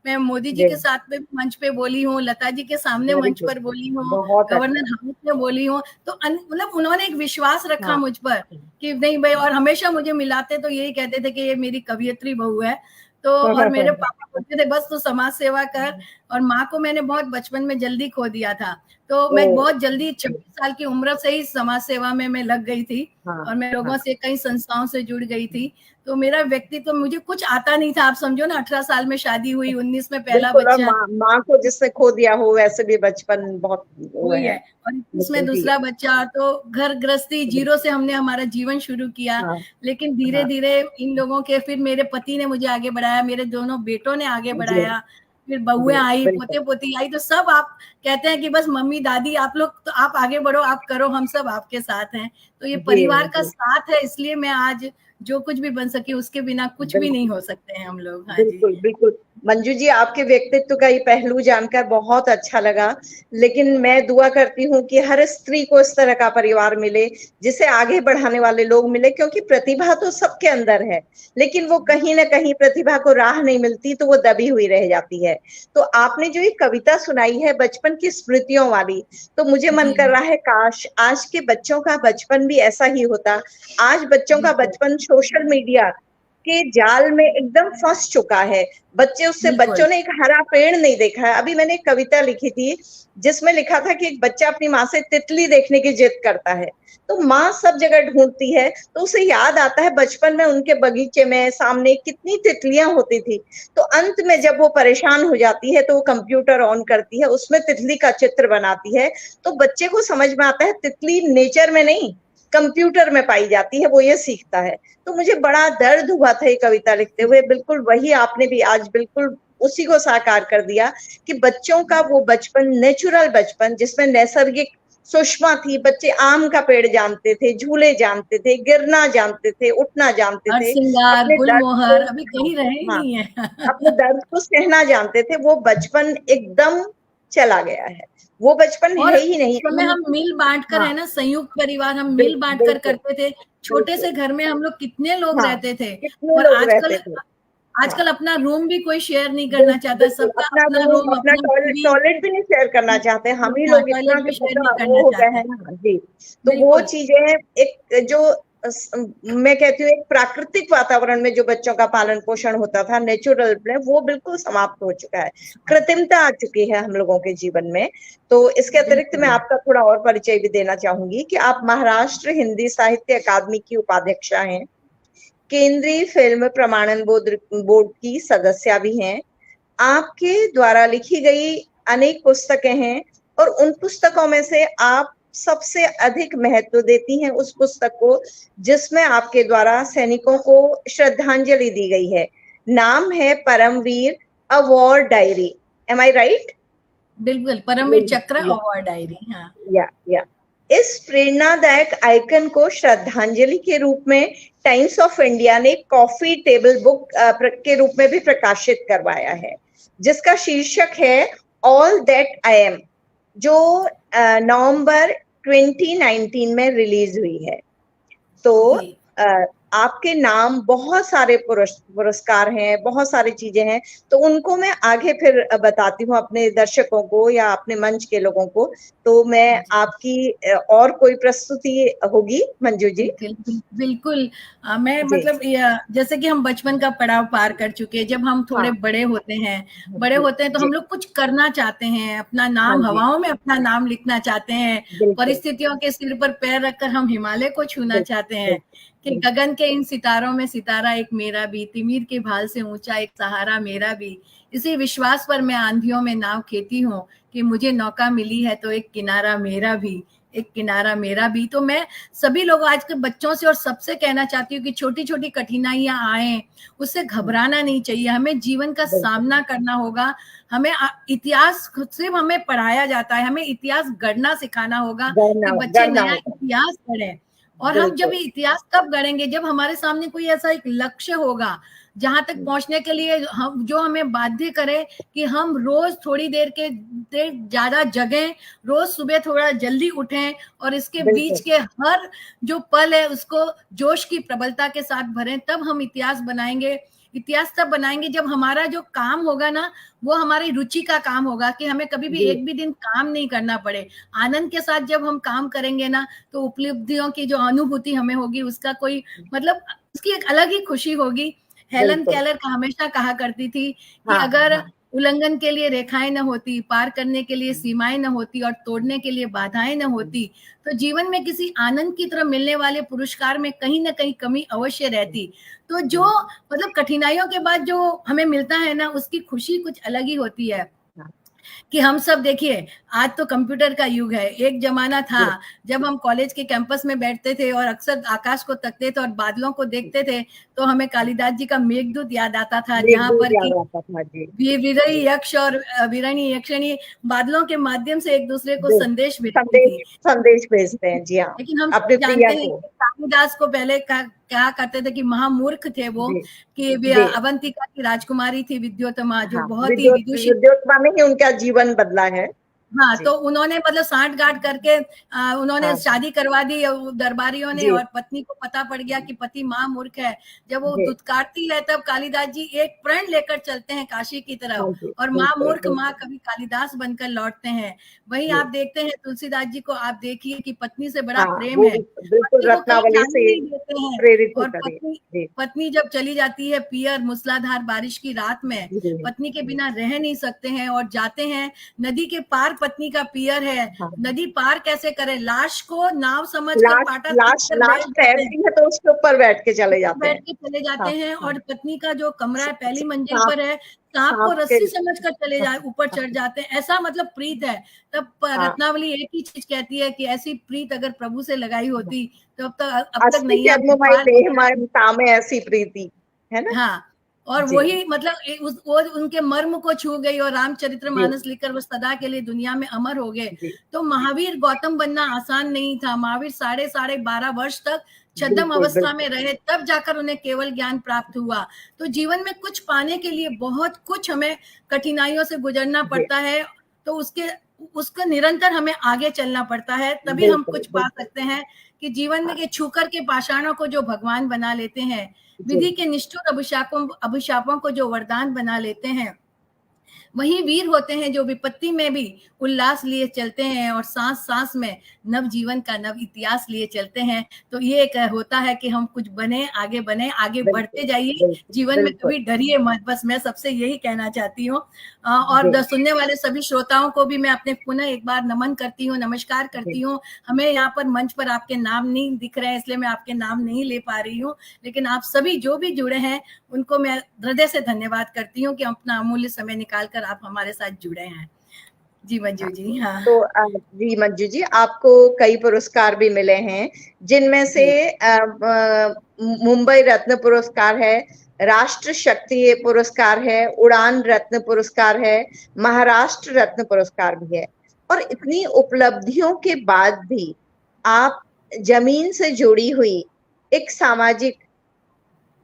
मैं मोदी जी के साथ में मंच पे बोली हूँ, लता जी के सामने मंच पर बोली हूँ, गवर्नर हाउस में बोली हूँ। तो मतलब उन्होंने एक विश्वास रखा मुझ पर कि नहीं भाई, और हमेशा मुझे मिलाते तो यही कहते थे कि ये मेरी कवियत्री बहू है। तो और मेरे पापा बोलते थे बस तू समाज सेवा कर। और माँ को मैंने बहुत बचपन में जल्दी खो दिया था, तो मैं बहुत जल्दी 26 साल की उम्र से ही समाज सेवा में मैं लग गई थी। और मैं लोगों से कई संस्थाओं से जुड़ गई थी। तो मेरा व्यक्तित्व तो मुझे कुछ आता नहीं था। आप समझो ना, 18 साल में शादी हुई, 19 में पहला बच्चा। माँ को जिसने खो दिया हो वैसे भी बचपन बहुत वही है। और इसमें दूसरा बच्चा, तो घर गृहस्थी जीरो से हमने हमारा जीवन शुरू किया। लेकिन धीरे धीरे इन लोगों के, फिर मेरे पति ने मुझे आगे बढ़ाया, मेरे दोनों बेटों ने आगे बढ़ाया, फिर बहुएं आई, पोते पोती आई। तो सब आप कहते हैं कि बस मम्मी दादी आप लोग तो आप आगे बढ़ो, आप करो, हम सब आपके साथ हैं। तो ये परिवार का साथ है, इसलिए मैं आज जो कुछ भी बन सकी, उसके बिना कुछ भी नहीं हो सकते हैं हम लोग। हाँ बिल्कुल बिल्कुल मंजू जी, आपके व्यक्तित्व का ये पहलू जानकर बहुत अच्छा लगा। लेकिन मैं दुआ करती हूँ कि हर स्त्री को इस तरह का परिवार मिले जिसे आगे बढ़ाने वाले लोग मिले, क्योंकि प्रतिभा तो सबके अंदर है, लेकिन वो कहीं ना कहीं प्रतिभा को राह नहीं मिलती, तो वो दबी हुई रह जाती है। तो आपने जो ये कविता सुनाई है बचपन की स्मृतियों वाली, तो मुझे मन कर रहा है काश आज के बच्चों का बचपन भी ऐसा ही होता। आज बच्चों का बचपन सोशल मीडिया के जाल में एकदम फंस चुका है। बच्चों ने एक हरा पेड़ नहीं देखा है। अभी मैंने एक कविता लिखी थी जिसमें लिखा था कि एक बच्चा अपनी माँ से तितली देखने की जिद करता है, तो माँ सब जगह ढूंढती है, तो उसे याद आता है बचपन में उनके बगीचे में सामने कितनी तितलियां होती थी। तो अंत में जब वो परेशान हो जाती है तो वो कंप्यूटर ऑन करती है, उसमें तितली का चित्र बनाती है, तो बच्चे को समझ में आता है तितली नेचर में नहीं कंप्यूटर में पाई जाती है, वो ये सीखता है। तो मुझे बड़ा दर्द हुआ था ये कविता लिखते हुए। बिल्कुल वही आपने भी आज बिल्कुल उसी को साकार कर दिया कि बच्चों का वो बचपन, नेचुरल बचपन जिसमें नैसर्गिक सुषमा थी, बच्चे आम का पेड़ जानते थे, झूले जानते थे, गिरना जानते थे, उठना जानते थे, हरसिंगार, अपने दर्द गुलमोहर को, अभी कहीं रहे ही हाँ, नहीं है। अपने दर्द को सहना जानते थे। वो बचपन एकदम चला गया है, वो बचपन और है ही नहीं। उस समय हम मिल बांट कर, हाँ, है ना, संयुक्त परिवार, हम मिल बिल्कुल बांट कर बिल्कुल करते थे। छोटे से घर में हम लोग कितने लोग हाँ, रहते थे। कितने और लोग आजकल रहते थे। हाँ, आजकल अपना रूम भी कोई शेयर नहीं करना बिल्कुल चाहता, बिल्कुल, सबका अपना अपना रूम, रूम, अपना अपना टॉयलेट टीवी। टॉयलेट भी नहीं शेयर करना चाहते हम ही हाँ, लोग, इतना टॉयलेट भी शेयर नहीं वो करना हो गए चाहते। हैं ना जी। तो वो बिल्कुल। चीजें एक जो मैं कहती हूँ एक प्राकृतिक वातावरण में जो बच्चों का पालन पोषण होता था नेचुरल में, वो बिल्कुल समाप्त हो चुका है। कृत्रिमता आ चुकी है हम लोगों के जीवन में। तो इसके अतिरिक्त मैं बिल्कुल। आपका थोड़ा और परिचय भी देना चाहूंगी कि आप महाराष्ट्र हिंदी साहित्य अकादमी की उपाध्यक्षा हैं, केंद्रीय फिल्म प्रमाणन बोर्ड की सदस्य भी हैं, आपके द्वारा लिखी गई अनेक पुस्तकें हैं, और उन पुस्तकों में से आप सबसे अधिक महत्व देती हैं उस पुस्तक को जिसमें आपके द्वारा सैनिकों को श्रद्धांजलि दी गई है। नाम है Paramvir a war diary. Am I right? बिल्कुल, परमवीर चक्र अवार्ड डायरी। हाँ, या इस प्रेरणादायक आइकन को श्रद्धांजलि के रूप में टाइम्स ऑफ इंडिया ने कॉफी टेबल बुक के रूप में भी प्रकाशित करवाया है, जिसका शीर्षक है ऑल दैट आई एम, जो नवंबर 2019 में रिलीज हुई है। तो आपके नाम बहुत सारे पुरस्कार हैं, बहुत सारी चीजें हैं, तो उनको मैं आगे फिर बताती हूँ अपने दर्शकों को या अपने मंच के लोगों को। तो मैं आपकी और कोई प्रस्तुति होगी मंजू जी? बिल्कुल। मैं जी मतलब जैसे कि हम बचपन का पड़ाव पार कर चुके हैं, जब हम थोड़े हाँ बड़े होते हैं तो जी हम लोग कुछ करना चाहते हैं, अपना हाँ नाम जी हवाओं में अपना नाम लिखना चाहते हैं, बिल्कुल परिस्थितियों के सिर पर पैर रखकर हम हिमालय को छूना चाहते हैं कि बिल्कुल गगन के इन सितारों में सितारा एक मेरा भी, तिमिर के भाल से ऊंचा एक सहारा मेरा भी, इसी विश्वास पर मैं आंधियों में नाव खेती हूँ कि मुझे नौका मिली है तो एक किनारा मेरा भी, एक किनारा मेरा भी। तो मैं सभी लोग आज के बच्चों से और सबसे कहना चाहती हूँ कि छोटी छोटी कठिनाइयां आए उससे घबराना नहीं चाहिए, हमें जीवन का सामना करना होगा। हमें इतिहास सिर्फ हमें पढ़ाया जाता है, हमें इतिहास गढ़ना सिखाना होगा कि बच्चे गणना नया होगा। इतिहास पढ़ें। और हम जब बिल्कुल इतिहास कब गढ़ेंगे, जब हमारे सामने कोई ऐसा एक लक्ष्य होगा जहां तक पहुंचने के लिए हम जो हमें बाध्य करे कि हम रोज थोड़ी देर ज्यादा जगें, रोज सुबह थोड़ा जल्दी उठें और इसके बीच बिल्कुल के हर जो पल है उसको जोश की प्रबलता के साथ भरें, तब हम इतिहास बनाएंगे। इतिहास तब बनाएंगे जब हमारा जो काम होगा ना वो हमारी रुचि का काम होगा, कि हमें कभी भी जी एक भी दिन काम नहीं करना पड़े। आनंद के साथ जब हम काम करेंगे ना तो उपलब्धियों की जो अनुभूति हमें होगी उसका कोई मतलब उसकी एक अलग ही खुशी होगी। हेलन बिल्कुल केलर का हमेशा कहा करती थी कि हाँ अगर हाँ उल्लंघन के लिए रेखाएं न होती, पार करने के लिए सीमाएं न होती और तोड़ने के लिए बाधाएं न होती, तो जीवन में किसी आनंद की तरह मिलने वाले पुरस्कार में कहीं ना कहीं कमी अवश्य रहती। तो जो मतलब कठिनाइयों के बाद जो हमें मिलता है ना उसकी खुशी कुछ अलग ही होती है। कि हम सब देखिए आज तो कंप्यूटर का युग है, एक जमाना था जब हम कॉलेज के कैंपस में बैठते थे और अक्सर आकाश को तकते थे और बादलों को देखते थे तो हमें कालिदास जी का मेघदूत याद आता था, जहां मेघदूत पर याद कि आता था जी। विरही यक्ष और विरणी यक्षिणी बादलों के माध्यम से एक दूसरे को संदेश भेजती संदेश थी। संदेश भेजते हैं जी हाँ, लेकिन हम सब अपने प्रिया जानते हैं को। कि कालिदास को पहले क्या करते थे कि महामूर्ख थे वो, जी कि जी अवंतिका की राजकुमारी थी विद्योतमा जो हाँ, बहुत ही विदुषी। विद्योत्मा में ही उनका जीवन बदला है। हाँ, तो उन्होंने मतलब साठ गांठ करके उन्होंने हाँ, शादी करवा दी दरबारियों ने, जी और पत्नी को पता पड़ गया कि पति महामूर्ख है। जब वो जी, दुत्कारती है तब कालिदास जी एक प्रण लेकर चलते हैं काशी की हाँ तरफ, जी, और बिल्कुल महामूर्ख माँ बिल्कुल, कभी कालिदास बनकर लौटते हैं। वहीं जी आप देखते हैं तुलसीदास जी को, आप देखिए कि पत्नी से बड़ा हाँ, प्रेम वो है, भी बिल्कुल पत्नी को कहीं रत्नावली जाने से नहीं देते हैं। प्रेरित और होकर ही। पत्नी जी पत्नी जब चली जाती है पियर मूसलाधार बारिश की रात में, जी पत्नी के बिना रह नहीं सकते हैं और जाते हैं नदी के पार। पत्नी का पियर है, हाँ, नदी पार कैसे करें, लाश को नाव समझकर लाश पाटा लाश कर लाश बैठ जाते हैं, तैरती है तो उसके ऊपर बैठ के चले जाते बैठ हैं। के चले जाते हाँ हैं। हाँ, और पत्नी का जो कमरा है पहली मंजिल सांप पर है, सांप को सांप के, रस्सी समझकर चले हाँ जाए, ऊपर हाँ चढ़ जाते हैं, ऐसा मतलब प्रीत है। तब हाँ, रत्नावली एक ही चीज कहती है कि ऐसी प्रीत अगर प्रभु से लगाई होती तो अब तक अस्थि नैया जन्ममय पार हो देह जाती। तामे ऐसी प्रीति, है ना? हाँ, और जी वही मतलब वो उनके मर्म को छू गई और जी रामचरितमानस लिखकर वो सदा के लिए दुनिया में अमर हो गए। जी तो महावीर गौतम बनना आसान नहीं था। महावीर साढ़े साढ़े 12 वर्ष तक छद्म बिल्कुल अवस्था में बिल्कुल, रहे, तब जाकर उन्हें केवल ज्ञान प्राप्त हुआ। तो जीवन में कुछ पाने के लिए बहुत कुछ हमें कठिनाइयों से गुजरना जी पड़ता है। तो उसके उसका निरंतर हमें आगे चलना पड़ता है, तभी हम बिल्कुल कुछ पा बिल्कुल, सकते हैं। कि जीवन में हाँ के छूकर के पाषाणों को जो भगवान बना लेते हैं, जी विधि के निष्ठुर अभिशापों को जो वरदान बना लेते हैं, वही वीर होते हैं जो विपत्ति में भी उल्लास लिए चलते हैं और सांस सांस में नव जीवन का नव इतिहास लिए चलते हैं। तो ये एक होता है कि हम कुछ बने, आगे बढ़ते बिल्कुल जाइए, बिल्कुल जीवन में बिल्कुल, कभी डरिए मत। बस मैं सबसे यही कहना चाहती हूँ। और जी सुनने वाले सभी श्रोताओं को भी मैं अपने पुनः एक बार नमन करती हूँ, नमस्कार जी करती हूँ। हमें यहाँ पर मंच पर आपके नाम नहीं दिख रहे हैं, इसलिए मैं आपके नाम नहीं ले पा रही हूँ, लेकिन आप सभी जो भी जुड़े हैं उनको मैं हृदय से धन्यवाद करती हूँ कि अपना अमूल्य समय निकाल कर आप हमारे साथ जुड़े हैं। जी मंजू हाँ। जी। हाँ तो जी मंजू जी, आपको कई पुरस्कार भी मिले हैं, जिनमें से जी मुंबई रत्न पुरस्कार है, राष्ट्र शक्ति पुरस्कार है, उड़ान रत्न पुरस्कार है, महाराष्ट्र रत्न पुरस्कार भी है। और इतनी उपलब्धियों के बाद भी आप जमीन से जुड़ी हुई एक सामाजिक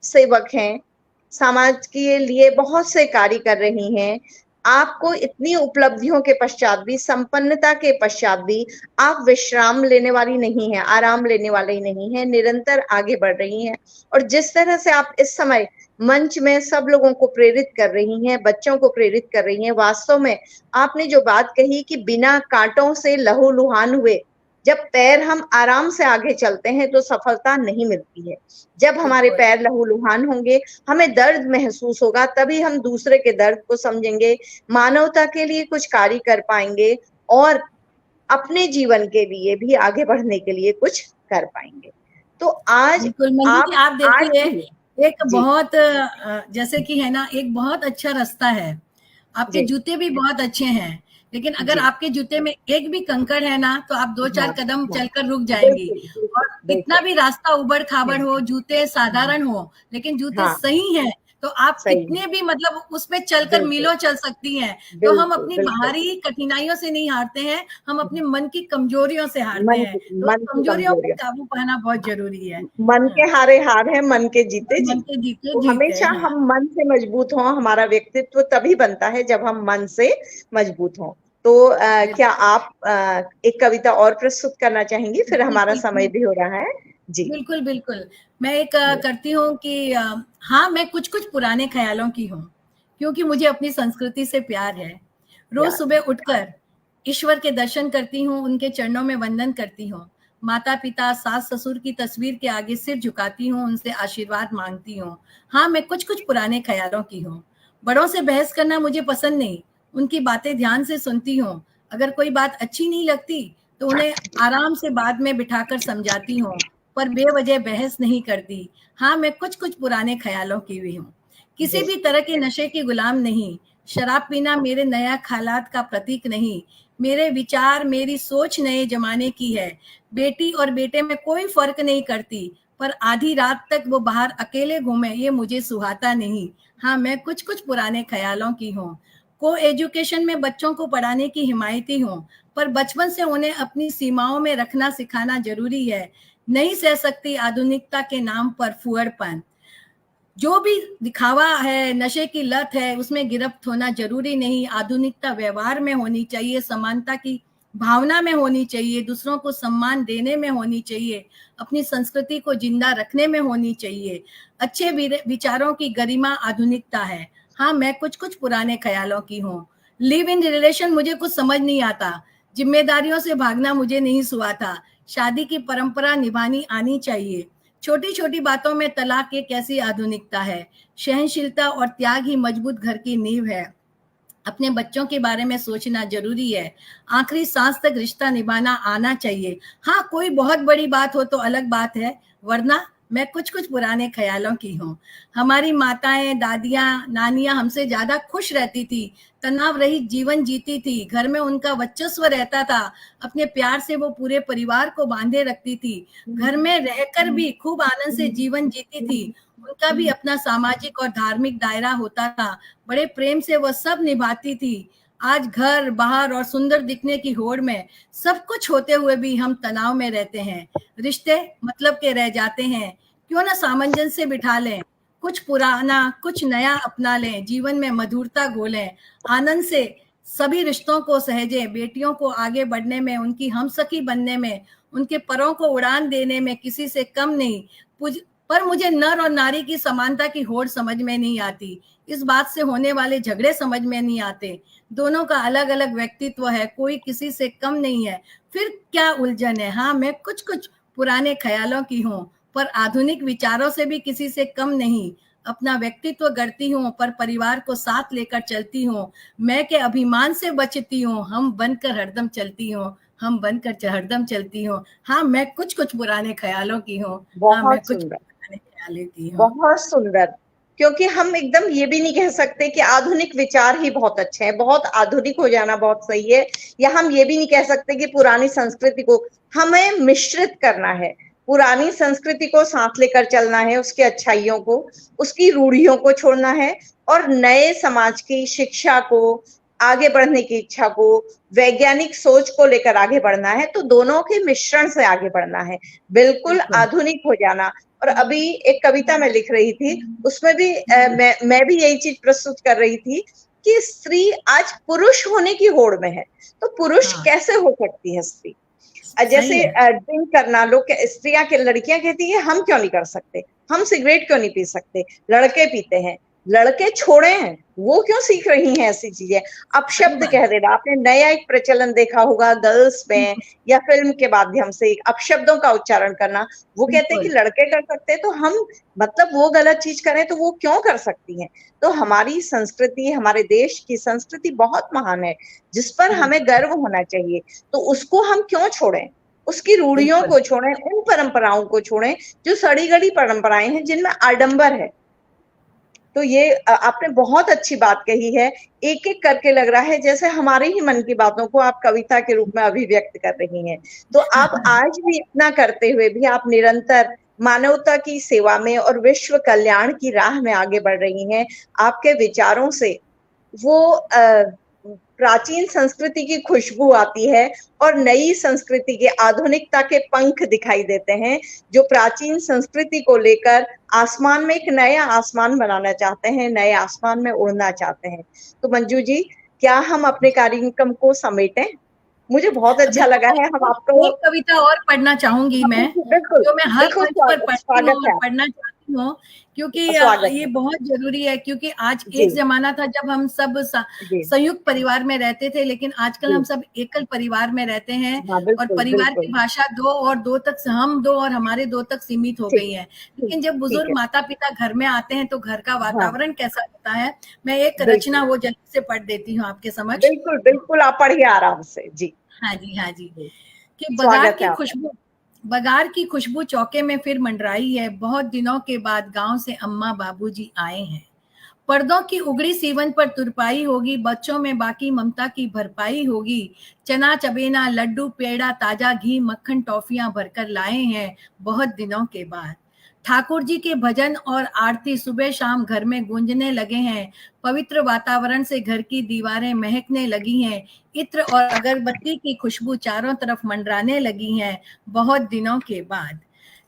सेवक हैं, समाज के लिए बहुत से कार्य कर रही हैं। आपको इतनी उपलब्धियों के पश्चात भी, संपन्नता के पश्चात भी आप विश्राम लेने वाली नहीं है, आराम लेने वाली नहीं है, निरंतर आगे बढ़ रही हैं। और जिस तरह से आप इस समय मंच में सब लोगों को प्रेरित कर रही हैं, बच्चों को प्रेरित कर रही हैं, वास्तव में आपने जो बात कही कि बिना कांटों से लहूलुहान हुए जब पैर हम आराम से आगे चलते हैं तो सफलता नहीं मिलती है। जब हमारे बिल्कुल पैर लहूलुहान होंगे, हमें दर्द महसूस होगा, तभी हम दूसरे के दर्द को समझेंगे, मानवता के लिए कुछ कार्य कर पाएंगे और अपने जीवन के लिए भी आगे बढ़ने के लिए कुछ कर पाएंगे। तो आज बिल्कुल मंजू जी, आप आज देखिए भी एक जी बहुत जैसे कि है ना, एक बहुत अच्छा रास्ता है। आपके जी जूते भी बहुत अच्छे हैं, लेकिन अगर जी आपके जूते में एक भी कंकड़ है ना, तो आप दो हाँ चार कदम हाँ, चलकर रुक जाएंगी। बिल्कुल बिल्कुल और बिल्कुल, कितना भी रास्ता उबड़ खाबड़ हो, जूते हाँ साधारण हो, लेकिन जूते हाँ, सही हैं तो आप सही है, कितने भी मतलब उस पे चलकर बिल्कुल मीलों चल सकती हैं। तो हम बिल्कुल अपनी बिल्कुल, बाहरी कठिनाइयों से नहीं हारते हैं, हम अपने मन की कमजोरियों से हारते हैं। तो उस मन की कमजोरियों पे कमजोरियां, काबू पाना बहुत जरूरी है। मन के हाँ, हारे हार है, मन के जीते मन जीत। के जीते तो जीत है। हमेशा हाँ हम मन से मजबूत हों, हमारा व्यक्तित्व तभी बनता है जब हम मन से मजबूत हों। तो क्या बिल्कुल आप एक कविता और प्रस्तुत करना चाहेंगी? फिर हमारा बिल्कुल समय भी हो रहा है। जी बिल्कुल बिल्कुल। मैं एक करती हूँ कि हाँ, मैं कुछ कुछ पुराने ख्यालों की हूँ, क्योंकि मुझे अपनी संस्कृति से प्यार है। रोज यार, सुबह उठकर ईश्वर के दर्शन करती हूँ, उनके चरणों में वंदन करती हूँ। माता पिता सास ससुर की तस्वीर के आगे सिर झुकाती हूँ, उनसे आशीर्वाद मांगती हूँ। हाँ, मैं कुछ कुछ पुराने ख्यालों की हूँ। बड़ों से बहस करना मुझे पसंद नहीं, उनकी बातें ध्यान से सुनती हूँ। अगर कोई बात अच्छी नहीं लगती तो उन्हें आराम से बाद में बिठाकर समझाती हूँ, पर बेवजह बहस नहीं करती। हाँ, मैं कुछ कुछ पुराने ख्यालों की भी हूँ। किसी जी भी तरह के नशे की गुलाम नहीं। शराब पीना मेरे नया ख्यालात का प्रतीक नहीं। मेरे विचार मेरी सोच नए जमाने की है। बेटी और बेटे में कोई फर्क नहीं करती, पर आधी रात तक वो बाहर अकेले घूमे ये मुझे सुहाता नहीं। हाँ, मैं कुछ कुछ पुराने ख्यालों की हूँ। को एजुकेशन में बच्चों को पढ़ाने की हिमायती हूँ, पर बचपन से उन्हें अपनी सीमाओं में रखना सिखाना जरूरी है। नहीं सह सकती आधुनिकता के नाम पर फुहड़पन। जो भी दिखावा है, नशे की लत है, उसमें गिरफ्त होना जरूरी नहीं। आधुनिकता व्यवहार में होनी चाहिए, समानता की भावना में होनी चाहिए, दूसरों को सम्मान देने में होनी चाहिए, अपनी संस्कृति को जिंदा रखने में होनी चाहिए। अच्छे विचारों की गरिमा आधुनिकता है। हाँ, मैं कुछ कुछ पुराने ख्यालों की हूँ। लिव इन रिलेशन मुझे कुछ समझ नहीं आता, जिम्मेदारियों से भागना मुझे नहीं सुआ था, शादी की परंपरा निभानी आनी चाहिए। छोटी छोटी बातों में तलाक एक ऐसी आधुनिकता है। सहनशीलता और त्याग ही मजबूत घर की नींव है। अपने बच्चों के बारे में सोचना जरूरी है। आखिरी सांस तक रिश्ता निभाना आना चाहिए। हाँ, कोई बहुत बड़ी बात हो तो अलग बात है, वरना मैं कुछ कुछ पुराने ख्यालों की हूँ। हमारी माताएं, दादियां, नानियां हमसे ज्यादा खुश रहती थी, तनाव रहित जीवन जीती थी, घर में उनका वर्चस्व रहता था, अपने प्यार से वो पूरे परिवार को बांधे रखती थी, घर में रहकर भी खूब आनंद से जीवन जीती थी। उनका भी अपना सामाजिक और धार्मिक दायरा होता था, बड़े प्रेम से वह सब निभाती थी। आज घर, बाहर और सुंदर दिखने की होड़ में सब कुछ होते हुए भी हम तनाव में रहते हैं। रिश्ते मतलब के रह जाते हैं। क्यों ना सामंजस्य से बिठा लें, कुछ पुराना कुछ नया अपना लें, जीवन में मधुरता घोलें, आनंद से सभी रिश्तों को सहेजें। बेटियों को आगे बढ़ने में, उनकी हमसखी बनने में, उनके परों को उड़ान देने में किसी से कम नहीं। पर मुझे नर और नारी की समानता की होड़ समझ में नहीं आती। इस बात से होने वाले झगड़े समझ में नहीं आते। दोनों का अलग अलग व्यक्तित्व है, कोई किसी से कम नहीं है, फिर क्या उलझन है। हाँ, मैं कुछ कुछ पुराने ख्यालों की हूँ, पर आधुनिक विचारों से भी किसी से कम नहीं। अपना व्यक्तित्व गढ़ती हूँ, पर परिवार को साथ लेकर चलती हूँ। मैं के अभिमान से बचती हूँ, हम बनकर हरदम चलती हूँ, हम बनकर हरदम चलती हूँ। हाँ, मैं कुछ कुछ पुराने ख्यालों की हूँ। हाँ, मैं बहुत कुछ सुंदर, पुराने ख्याल लेती हूँ। बहुत सुंदर। क्योंकि हम एकदम ये भी नहीं कह सकते कि आधुनिक विचार ही बहुत अच्छे हैं, बहुत आधुनिक हो जाना बहुत सही है, या हम ये भी नहीं कह सकते कि पुरानी संस्कृति को हमें मिश्रित करना है। पुरानी संस्कृति को साथ लेकर चलना है, उसकी अच्छाइयों को, उसकी रूढ़ियों को छोड़ना है, और नए समाज की शिक्षा को, आगे बढ़ने की इच्छा को, वैज्ञानिक सोच को लेकर आगे बढ़ना है। तो दोनों के मिश्रण से आगे बढ़ना है, बिल्कुल आधुनिक हो जाना। और अभी एक कविता में लिख रही थी, उसमें भी मैं भी यही चीज प्रस्तुत कर रही थी कि स्त्री आज पुरुष होने की होड़ में है। तो पुरुष कैसे हो सकती है स्त्री? जैसे ड्रिंक करना, लोग स्त्रियां के लड़कियां कहती है हम क्यों नहीं कर सकते, हम सिगरेट क्यों नहीं पी सकते, लड़के पीते हैं, लड़के छोड़े हैं, वो क्यों सीख रही हैं ऐसी चीजें। अपशब्द कह देना, आपने नया एक प्रचलन देखा होगा गर्ल्स में या फिल्म के माध्यम से अपशब्दों का उच्चारण करना। वो कहते हैं कि लड़के कर सकते हैं तो हम, मतलब वो गलत चीज करें तो वो क्यों कर सकती हैं। तो हमारी संस्कृति, हमारे देश की संस्कृति बहुत महान है, जिस पर हमें गर्व होना चाहिए। तो उसको हम क्यों छोड़ें, उसकी रूढ़ियों को छोड़ें, उन परंपराओं को छोड़ें जो सड़ी गड़ी परंपराएं हैं, जिनमें आडंबर है। तो ये आपने बहुत अच्छी बात कही है। एक एक करके लग रहा है जैसे हमारे ही मन की बातों को आप कविता के रूप में अभिव्यक्त कर रही हैं। तो आप आज भी इतना करते हुए भी आप निरंतर मानवता की सेवा में और विश्व कल्याण की राह में आगे बढ़ रही हैं। आपके विचारों से वो प्राचीन संस्कृति की खुशबू आती है और नई संस्कृति के, आधुनिकता के पंख दिखाई देते हैं, जो प्राचीन संस्कृति को लेकर आसमान में एक नया आसमान बनाना चाहते हैं, नए आसमान में उड़ना चाहते हैं। तो मंजू जी, क्या हम अपने कार्यक्रम को समेटें? मुझे बहुत अच्छा लगा है। हम आपको एक कविता और पढ़ना चाहूंगी मैं, बिल्कुल, जो मैं हर मंच पर पढ़ती हूँ और है, पढ़ना चाहती हूँ, क्योंकि ये बहुत जरूरी है। क्योंकि आज एक जमाना था जब हम सब संयुक्त परिवार में रहते थे, लेकिन आजकल हम सब एकल परिवार में रहते हैं। और परिवार की भाषा दो और दो तक, हम दो और हमारे दो तक सीमित हो गई है। लेकिन जब बुजुर्ग माता पिता घर में आते हैं तो घर का वातावरण कैसा होता है। मैं एक रचना वो जल्दी से पढ़ देती हूँ आपके समक्ष। बिल्कुल बिल्कुल, आप पढ़िए आराम से जी। हाँ जी, हाँ जी। कि बघार की खुशबू चौके में फिर मंडराई है। बहुत दिनों के बाद गांव से अम्मा बाबूजी आए हैं। पर्दों की उगड़ी सीवन पर तुरपाई होगी, बच्चों में बाकी ममता की भरपाई होगी। चना चबेना लड्डू पेड़ा ताजा घी मक्खन टॉफियां भरकर लाए हैं बहुत दिनों के बाद। ठाकुर जी के भजन और आरती सुबह शाम घर में गूंजने लगे हैं। पवित्र वातावरण से घर की दीवारें महकने लगी हैं। इत्र और अगरबत्ती की खुशबू चारों तरफ मंडराने लगी हैं बहुत दिनों के बाद।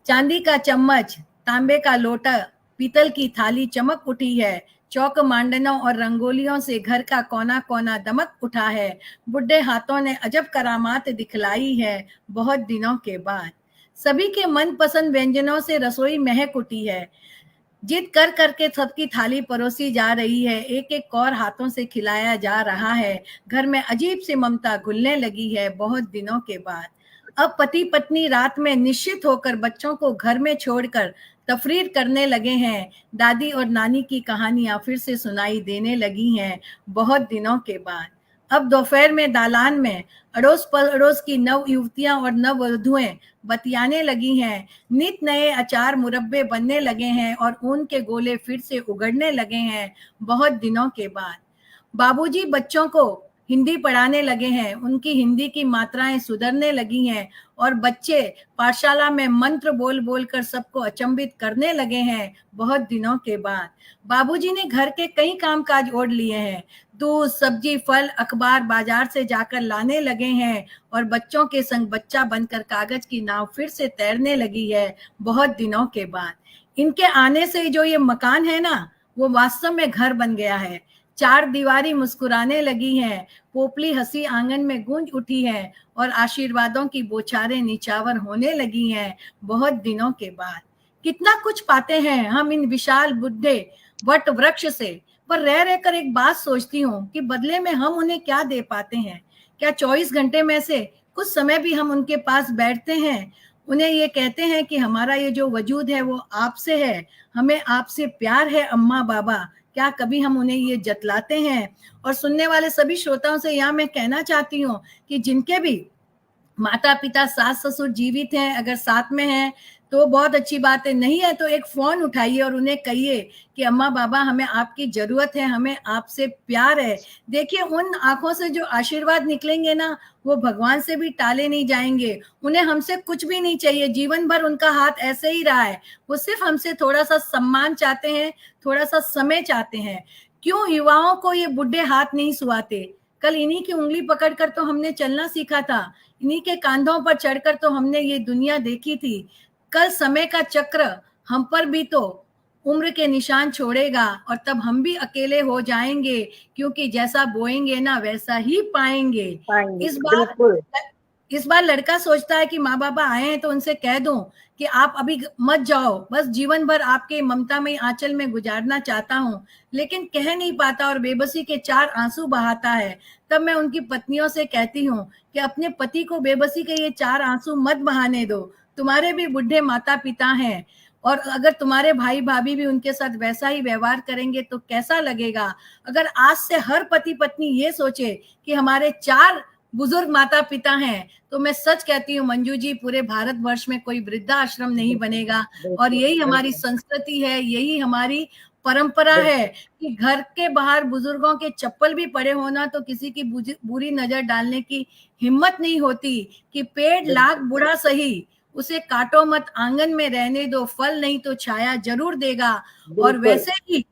चांदी का चम्मच, तांबे का लोटा, पीतल की थाली चमक उठी है, चौक मांडनों और रंगोलियों से घर का कोना कोना दमक उठा है, बुढ़े हाथों ने अजब करामात दिखलाई है बहुत दिनों के बाद। सभी के मनपसंद व्यंजनों से रसोई महक उठी है, जिद कर करके सबकी थाली परोसी जा रही है, एक एक कौर हाथों से खिलाया जा रहा है, घर में अजीब सी ममता घुलने लगी है बहुत दिनों के बाद। अब पति पत्नी रात में निश्चित होकर बच्चों को घर में छोड़कर तफरीर करने लगे हैं, दादी और नानी की कहानियां फिर से सुनाई देने लगी हैं बहुत दिनों के बाद। अब दोपहर में दालान में अड़ोस पड़ोस की नव युवतियां और नव वधुएं बतियाने लगी हैं, नित नए अचार मुरब्बे बनने लगे हैं और ऊन के गोले फिर से उगड़ने लगे हैं बहुत दिनों के बाद। बाबूजी बच्चों को हिंदी पढ़ाने लगे हैं, उनकी हिंदी की मात्राएं सुधरने लगी हैं और बच्चे पाठशाला में मंत्र बोल बोल कर सबको अचंभित करने लगे हैं बहुत दिनों के बाद। बाबूजी ने घर के कई कामकाज ओढ़ लिए हैं, दूध सब्जी फल अखबार बाजार से जाकर लाने लगे हैं और बच्चों के संग बच्चा बनकर कागज की नाव फिर से तैरने लगी है बहुत दिनों के बाद। इनके आने से जो ये मकान है ना, वो वास्तव में घर बन गया है। चार दीवारी मुस्कुराने लगी हैं, पोपली हंसी आंगन में गूंज उठी है और आशीर्वादों की बौछारें निछावर होने लगी हैं बहुत दिनों के बाद। कितना कुछ पाते हैं हम इन विशाल बुढ़े वट वृक्ष से, पर रह रहकर एक बात सोचती हूँ कि बदले में हम उन्हें क्या दे पाते हैं। क्या 24 घंटे में से कुछ समय भी हम उनके पास बैठते हैं, उन्हें ये कहते हैं कि हमारा ये जो वजूद है वो आपसे है, हमें आपसे प्यार है अम्मा बाबा। क्या कभी हम उन्हें ये जतलाते हैं? और सुनने वाले सभी श्रोताओं से यहाँ मैं कहना चाहती हूँ कि जिनके भी माता पिता सास ससुर जीवित हैं, अगर साथ में हैं तो बहुत अच्छी बात है, नहीं है तो एक फोन उठाइए और उन्हें कहिए कि अम्मा बाबा हमें आपकी जरूरत है, हमें आपसे प्यार है। देखिए उन आंखों से जो आशीर्वाद निकलेंगे ना, वो भगवान से भी टाले नहीं जाएंगे। उन्हें हमसे कुछ भी नहीं चाहिए, जीवन भर उनका हाथ ऐसे ही रहा है, वो सिर्फ हमसे थोड़ा सा सम्मान चाहते हैं, थोड़ा सा समय चाहते हैं। क्यों युवाओं को ये बुढ़े हाथ नहीं सुहाते? कल इन्हीं की उंगली पकड़कर तो हमने चलना सीखा था, इन्हीं के कांधों पर चढ़कर तो हमने ये दुनिया देखी थी। कल समय का चक्र हम पर भी तो उम्र के निशान छोड़ेगा और तब हम भी अकेले हो जाएंगे, क्योंकि जैसा बोएंगे ना वैसा ही पाएंगे। इस बार लड़का सोचता है कि माँ बाबा आए हैं तो उनसे कह दूं कि आप अभी मत जाओ, बस जीवन भर आपके ममता में आंचल में गुजारना चाहता हूँ, लेकिन कह नहीं पाता और बेबसी के 4 आंसू बहाता है। तब मैं उनकी पत्नियों से कहती हूँ कि अपने पति को बेबसी के ये 4 आंसू मत बहाने दो, तुम्हारे भी बुढ़े माता पिता हैं और अगर तुम्हारे भाई भाभी भी उनके साथ वैसा ही व्यवहार करेंगे तो कैसा लगेगा। अगर आज से हर पति पत्नी ये सोचे कि हमारे 4 बुजुर्ग माता पिता हैं, तो मैं सच कहती हूँ मंजू जी, पूरे भारतवर्ष में कोई वृद्धाश्रम नहीं बनेगा। और यही हमारी संस्कृति है, यही हमारी परंपरा है कि घर के बाहर बुजुर्गों के चप्पल भी पड़े होना तो किसी की बुरी नजर डालने की हिम्मत नहीं होती कि पेड़ लाख बुढ़ा सही, उसे काटो मत, आंगन में रहने दो, फल नहीं तो छाया जरूर देगा। और वैसे ही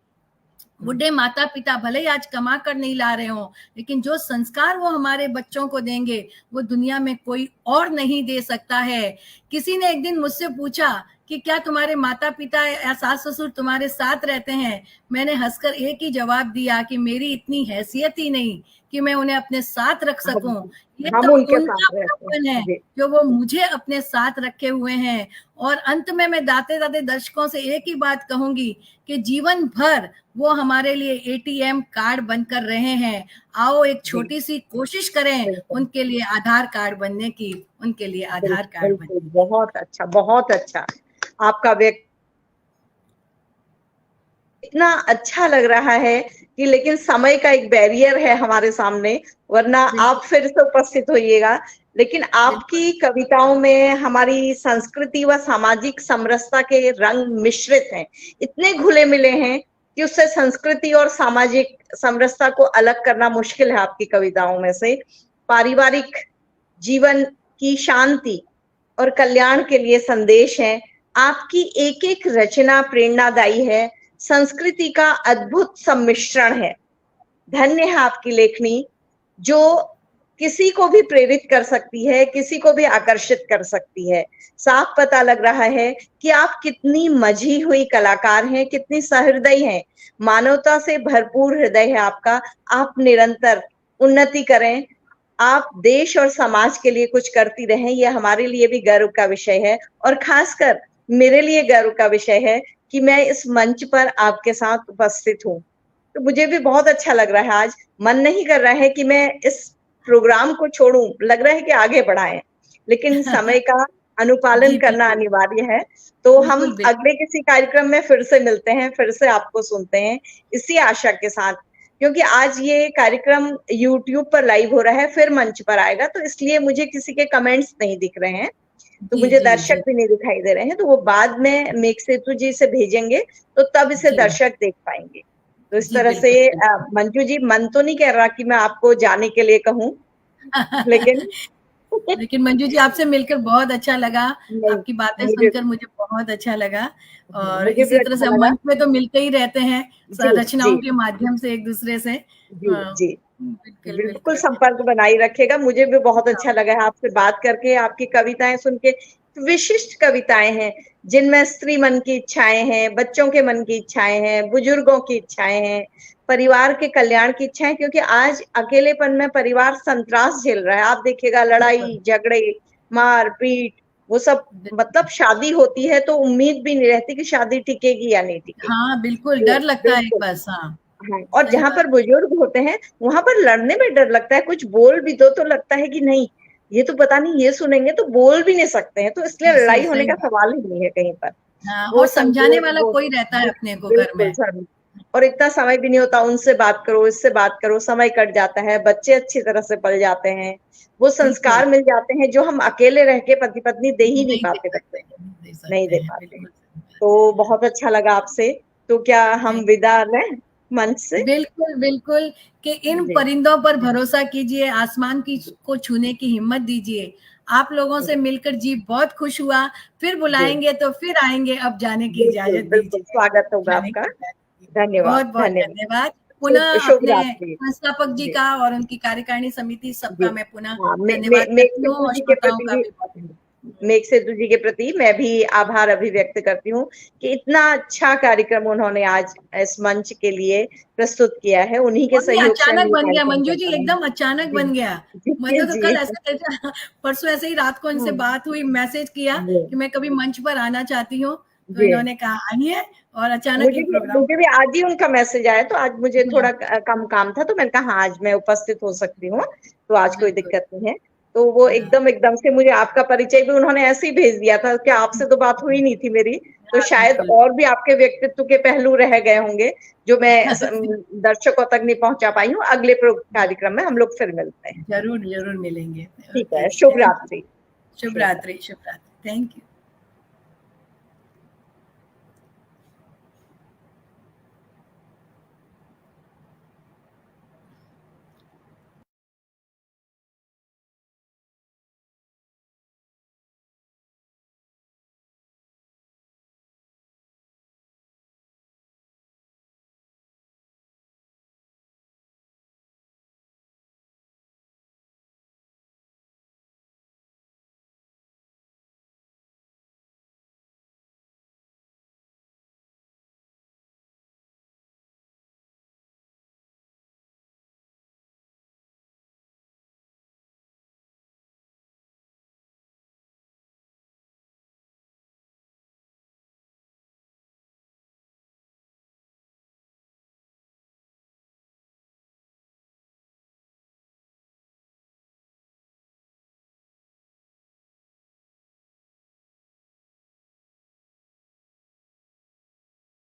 बुढ़े माता पिता भले ही आज कमा कर नहीं ला रहे हो, लेकिन जो संस्कार वो हमारे बच्चों को देंगे वो दुनिया में कोई और नहीं दे सकता है। किसी ने एक दिन मुझसे पूछा कि क्या तुम्हारे माता पिता या सास ससुर तुम्हारे साथ रहते हैं? मैंने हंसकर एक ही जवाब दिया कि मेरी इतनी हैसियत ही नहीं कि मैं उन्हें अपने साथ रख सकूं, ये तो उनका बचपन है जो वो मुझे अपने साथ रखे हुए हैं। और अंत में मैं दाते दाते दर्शकों से एक ही बात कहूंगी कि जीवन भर वो हमारे लिए एटीएम कार्ड बनकर रहे हैं। आओ एक छोटी सी कोशिश करें उनके लिए आधार कार्ड बनने की, उनके लिए आधार कार्ड बनने। बहुत अच्छा, बहुत अच्छा आपका व्यक्त इतना अच्छा लग रहा है कि लेकिन समय का एक बैरियर है हमारे सामने, वरना आप फिर से उपस्थित होइएगा। लेकिन आपकी कविताओं में हमारी संस्कृति व सामाजिक समरसता के रंग मिश्रित हैं, इतने घुले मिले हैं कि उससे संस्कृति और सामाजिक समरसता को अलग करना मुश्किल है। आपकी कविताओं में से पारिवारिक जीवन की शांति और कल्याण के लिए संदेश है। आपकी एक एक रचना प्रेरणादायी है, संस्कृति का अद्भुत सम्मिश्रण है। धन्य है आपकी लेखनी जो किसी को भी प्रेरित कर सकती है, किसी को भी आकर्षित कर सकती है। साफ पता लग रहा है कि आप कितनी मजी हुई कलाकार हैं, कितनी सहृदय हैं, मानवता से भरपूर हृदय है आपका। आप निरंतर उन्नति करें, आप देश और समाज के लिए कुछ करती रहें, ये हमारे लिए भी गर्व का विषय है। और खासकर मेरे लिए गर्व का विषय है कि मैं इस मंच पर आपके साथ उपस्थित हूँ। तो मुझे भी बहुत अच्छा लग रहा है। आज मन नहीं कर रहा है कि मैं इस प्रोग्राम को छोड़ूं, लग रहा है कि आगे बढ़ाएं, लेकिन समय का अनुपालन जी करना बिल्कुल अनिवार्य है। तो हम बिल्कुल बिल्कुल। अगले किसी कार्यक्रम में फिर से मिलते हैं, फिर से आपको सुनते हैं, इसी आशा के साथ, क्योंकि आज ये कार्यक्रम YouTube पर लाइव हो रहा है, फिर मंच पर आएगा, तो इसलिए मुझे किसी के कमेंट्स नहीं दिख रहे हैं, तो जी मुझे जी दर्शक जी भी नहीं दिखाई दे रहे हैं, तो वो बाद में मेघसेतु जी से भेजेंगे, तो तब इसे जी दर्शक देख पाएंगे। तो इस जी तरह से बिल्कुल बिल्कुल। मंजू जी, मन तो नहीं कह रहा कि मैं आपको जाने के लिए कहूँ, लेकिन लेकिन मंजू जी आपसे मिलकर बहुत अच्छा लगा, नहीं, आपकी बातें मुझे सुनकर मुझे बहुत अच्छा लगा। और मुझे भी इसी तरह अच्छा से हम लगा। मंच पे तो मिलते ही रहते हैं, जी रचनाओं जी के माध्यम से एक दूसरे से। जी जी, बिल्कुल बिल्कुल बिल्कुल। संपर्क बनाए रखेगा। मुझे भी बहुत हाँ, अच्छा लगा है आपसे बात करके, आपकी कविताएं सुन के। विशिष्ट कविताएं हैं जिनमें स्त्री मन की इच्छाएं हैं, बच्चों के मन की इच्छाएं हैं, बुजुर्गों की इच्छाएं हैं, परिवार के कल्याण की इच्छाएं, क्योंकि आज अकेलेपन में परिवार संत्रास झेल रहा है। आप देखिएगा, बिल्कुल लड़ाई झगड़े, मार पीट, वो सब, मतलब बिल्कुल। शादी होती है तो उम्मीद भी नहीं रहती कि शादी टिकेगी या नहीं टिकेगी। हाँ बिल्कुल, तो डर लगता है बिल्कुल, बस। हाँ हाँ, और सही जहां बात। पर बुजुर्ग होते हैं वहां पर लड़ने में डर लगता है, कुछ बोल भी दो तो लगता है कि नहीं, ये तो पता नहीं ये सुनेंगे, तो बोल भी नहीं सकते हैं, तो इसलिए लड़ाई होने सही का बात। सवाल ही नहीं है कहीं पर। हाँ, वो और समझाने संकोच, वाला वो कोई रहता है अपने को घर बिल्कुल में। सर। और इतना समय भी नहीं होता, उनसे बात करो, इससे बात करो, समय कट जाता है, बच्चे अच्छी तरह से पल जाते हैं, वो बिल्कुल संस्कार मिल जाते हैं जो हम अकेले रह के पति पत्नी दे ही नहीं नहीं दे पाते बच्चे सकते, को, नहीं दे नहीं सकते दे हैं, पाते। बिल्कुल सही बात तो बहुत अच्छा लगा आपसे। तो क्या हम है। विदा लें मंच से? बिल्कुल बिल्कुल, कि इन जी परिंदों पर भरोसा कीजिए, आसमान की को छूने की हिम्मत दीजिए। आप लोगों से मिलकर जी बहुत खुश हुआ। फिर जी, बुलाएंगे तो फिर आएंगे, अब जाने की बिल्कुल इजाजत बिल्कुल, दीजिए। स्वागत होगा जाने आपका। की इजाजत दीजिए। बहुत धन्यवाद बहुत धन्यवाद। धन्यवाद। पुनः शुभ अपने रात्रि। संस्थापक जी जी का और उनकी कार्यकारिणी समिति जी, सबका मैं पुनः हाँ, धन्यवाद मेघ करती हूँ, सेतु और जी के श्रोताओं प्रति का भी, भी बहुत। मेघ सेतु जी के प्रति मैं भी आभार अभिव्यक्त करती हूँ कि इतना अच्छा कार्यक्रम उन्होंने आज इस मंच के लिए प्रस्तुत किया है। उन्हीं के और ये सहयोग से हम अचानक ये बन गया कार्यक्रम मंजू कर जी, पाए हैं। एकदम अचानक जी बन गया। जी मतलब तो जी कल ऐसे परसों ऐसे ही रात को इनसे हाँ, बात हुई, मैसेज किया जी कि मैं कभी मंच पर आना चाहती हूँ, तो जी। इन्होंने कहा आइए, और अचानक ही प्रोग्राम मुझे भी आज ही उनका मैसेज आया, तो आज मुझे बना। थोड़ा कम काम था, तो मैंने कहा हाँ, आज मैं उपस्थित हो सकती हूँ, तो आज कोई बिल्कुल। दिक्कत नहीं है। तो वो हाँ एकदम एकदम से मुझे आपका परिचय भी उन्होंने ऐसे ही भेज दिया था कि आपसे तो बात हुई नहीं थी मेरी, तो हाँ शायद बिल्कुल। और भी आपके व्यक्तित्व के पहलू रह गए होंगे जो मैं दर्शकों तक नहीं पहुंचा पाई हूँ। अगले कार्यक्रम में हम लोग फिर मिलते हैं। जरूर जरूर मिलेंगे। ठीक ओके है, जी, शुभ थैंक यू। रात्रि। शुभ शुभ रात्रि। रात्रि, शुभ रात्रि, थैंक यू।